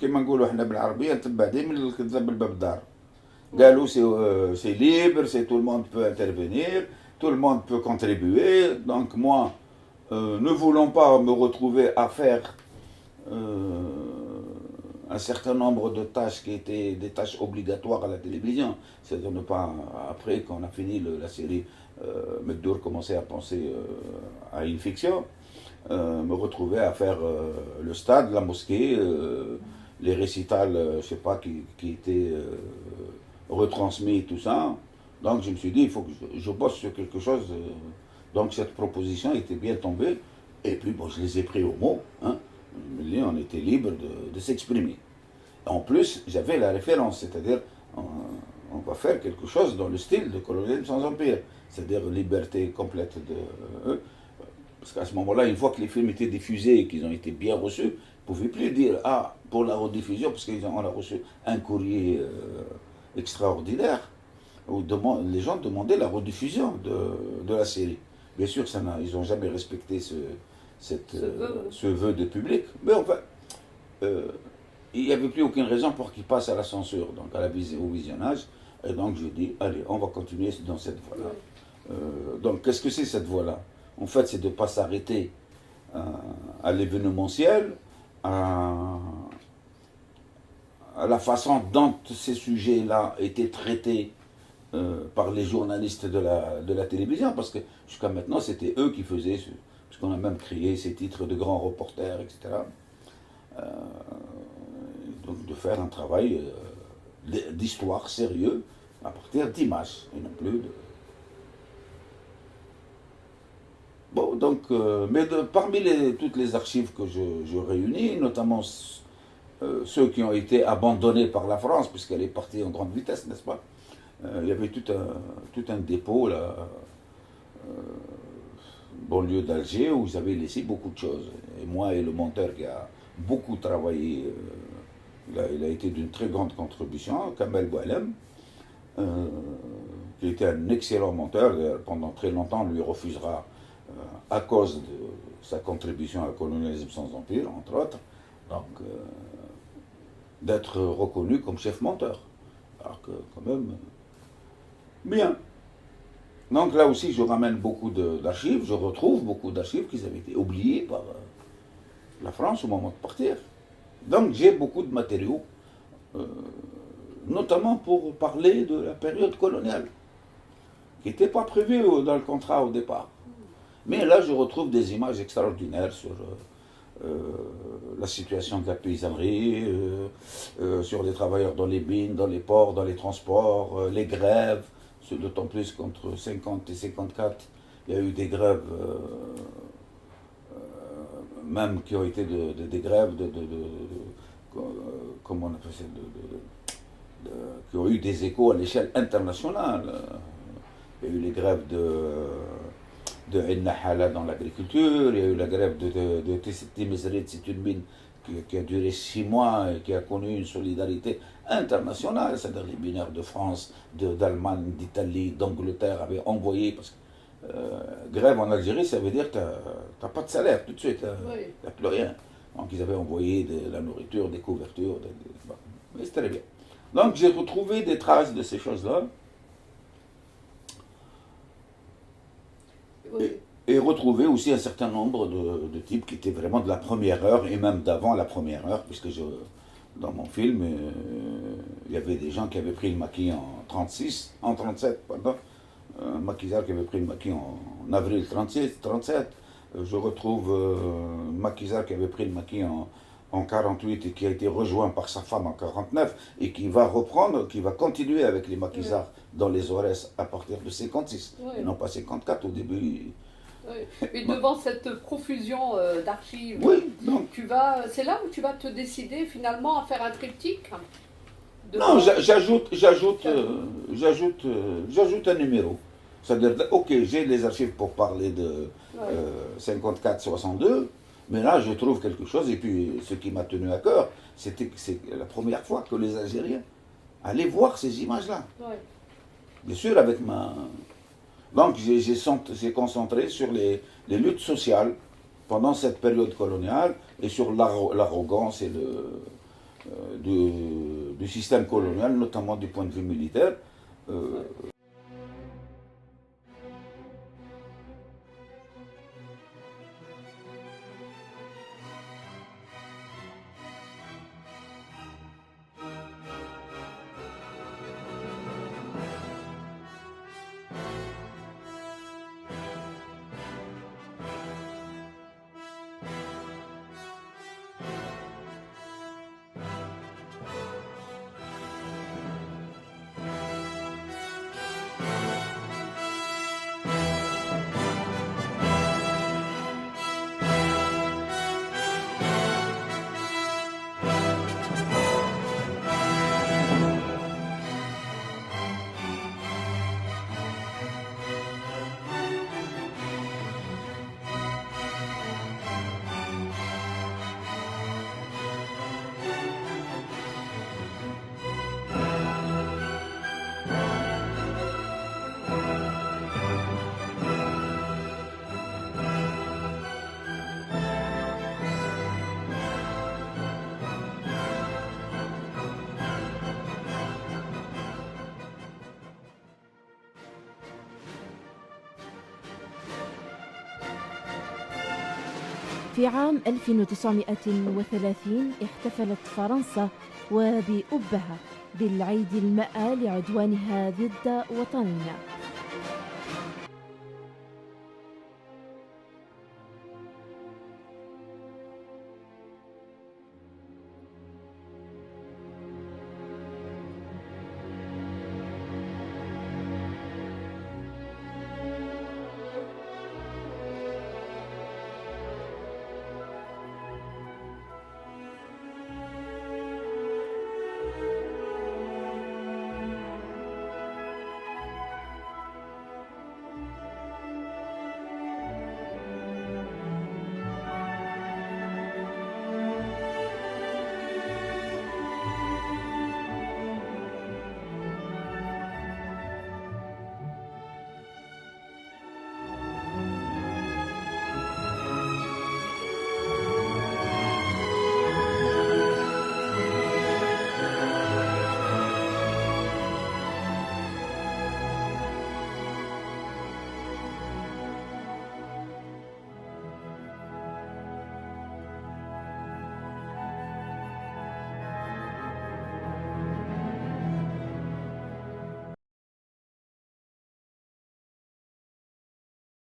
كما نقولوا احنا بالعربيه نتبع دائما الكذاب بالباب الدار. قالوا c'est libre, tout le monde peut intervenir, tout le monde peut contribuer. Donc moi, ne voulant pas me retrouver à faire un certain nombre de tâches qui étaient des tâches obligatoires à la télévision, c'est-à-dire ne pas, après qu'on a fini la série, Meddour commençait à penser à une fiction, me retrouver à faire le stade, la mosquée, les récitals, je sais pas, qui étaient retransmis, tout ça. Donc je me suis dit, il faut que je bosse sur quelque chose. Donc cette proposition était bien tombée, et puis bon, je les ai pris au mot, hein. On était libre de s'exprimer. En plus, j'avais la référence, c'est-à-dire on va faire quelque chose dans le style de Colonialisme sans empire, c'est-à-dire liberté complète de... Parce qu'à ce moment-là, une fois que les films étaient diffusés et qu'ils ont été bien reçus, on ne pouvait plus dire, pour la rediffusion, parce qu'on a reçu un courrier extraordinaire, où les gens demandaient la rediffusion de la série. Bien sûr, ils n'ont jamais respecté ce vœu de public, mais enfin, il n'y avait plus aucune raison pour qu'il passe à la censure, donc au visionnage, et donc je dis, allez, on va continuer dans cette voie-là. Donc qu'est-ce que c'est cette voie-là? En fait, c'est de ne pas s'arrêter à l'événementiel, à la façon dont ces sujets-là étaient traités par les journalistes de la télévision, parce que jusqu'à maintenant, c'était eux qui faisaient, puisqu'on a même créé ces titres de grands reporters, etc. Donc de faire un travail d'histoire sérieux à partir d'images, et non plus de... Bon, donc, mais parmi toutes les archives que je réunis, notamment ceux qui ont été abandonnés par la France, puisqu'elle est partie en grande vitesse, n'est-ce pas? Il y avait tout un dépôt, là, banlieue d'Alger, où ils avaient laissé beaucoup de choses. Et moi et le monteur qui a beaucoup travaillé, il a été d'une très grande contribution, Kamel Boualem, qui était un excellent monteur. Pendant très longtemps, on lui refusera à cause de sa contribution à Colonialisme sans empire, entre autres, donc d'être reconnu comme chef monteur. Alors que quand même, bien. Donc là aussi, je ramène beaucoup d'archives, je retrouve beaucoup d'archives qui avaient été oubliées par la France au moment de partir. Donc j'ai beaucoup de matériaux, notamment pour parler de la période coloniale, qui n'était pas prévue dans le contrat au départ. Mais là, je retrouve des images extraordinaires sur la situation de la paysannerie, sur les travailleurs dans les mines, dans les ports, dans les transports, les grèves. D'autant plus qu'entre 50 et 54, il y a eu des grèves, même qui ont été des grèves comment on appelle ça, qui ont eu des échos à l'échelle internationale. Il y a eu les grèves de Ennahala dans l'agriculture, il y a eu la grève de Timezrit, c'est une mine qui a duré 6 mois et qui a connu une solidarité internationale, c'est-à-dire les mineurs de France, d'Allemagne, d'Italie, d'Angleterre avaient envoyé, parce que grève en Algérie, ça veut dire que tu n'as pas de salaire tout de suite, tu n'as plus rien. Donc ils avaient envoyé de la nourriture, des couvertures, mais c'est très bien. Donc j'ai retrouvé des traces de ces choses-là. Et retrouver aussi un certain nombre de types qui étaient vraiment de la première heure, et même d'avant la première heure, puisque dans mon film, il y avait des gens qui avaient pris le maquis en 36, en 37, pardon, un maquisard qui avait pris le maquis en avril 37. Je retrouve un maquisard qui avait pris le maquis en 48 et qui a été rejoint par sa femme en 49 et qui va reprendre, qui va continuer avec les maquisards dans les ORS à partir de 56, et non pas 54 au début.
Oui. Et devant cette profusion d'archives, c'est là où tu vas te décider finalement à faire un triptyque.
Non, j'ajoute un numéro. C'est-à-dire, ok, j'ai les archives pour parler de 54-62, mais là je trouve quelque chose, et puis ce qui m'a tenu à cœur, c'est la première fois que les Algériens allaient voir ces images-là.
Ouais.
Bien sûr, avec ma... Donc j'ai concentré sur les luttes sociales pendant cette période coloniale et sur l'arrogance et du système colonial, notamment du point de vue militaire.
في عام 1930 احتفلت فرنسا وبأبها بالعيد المائة لعدوانها ضد وطننا.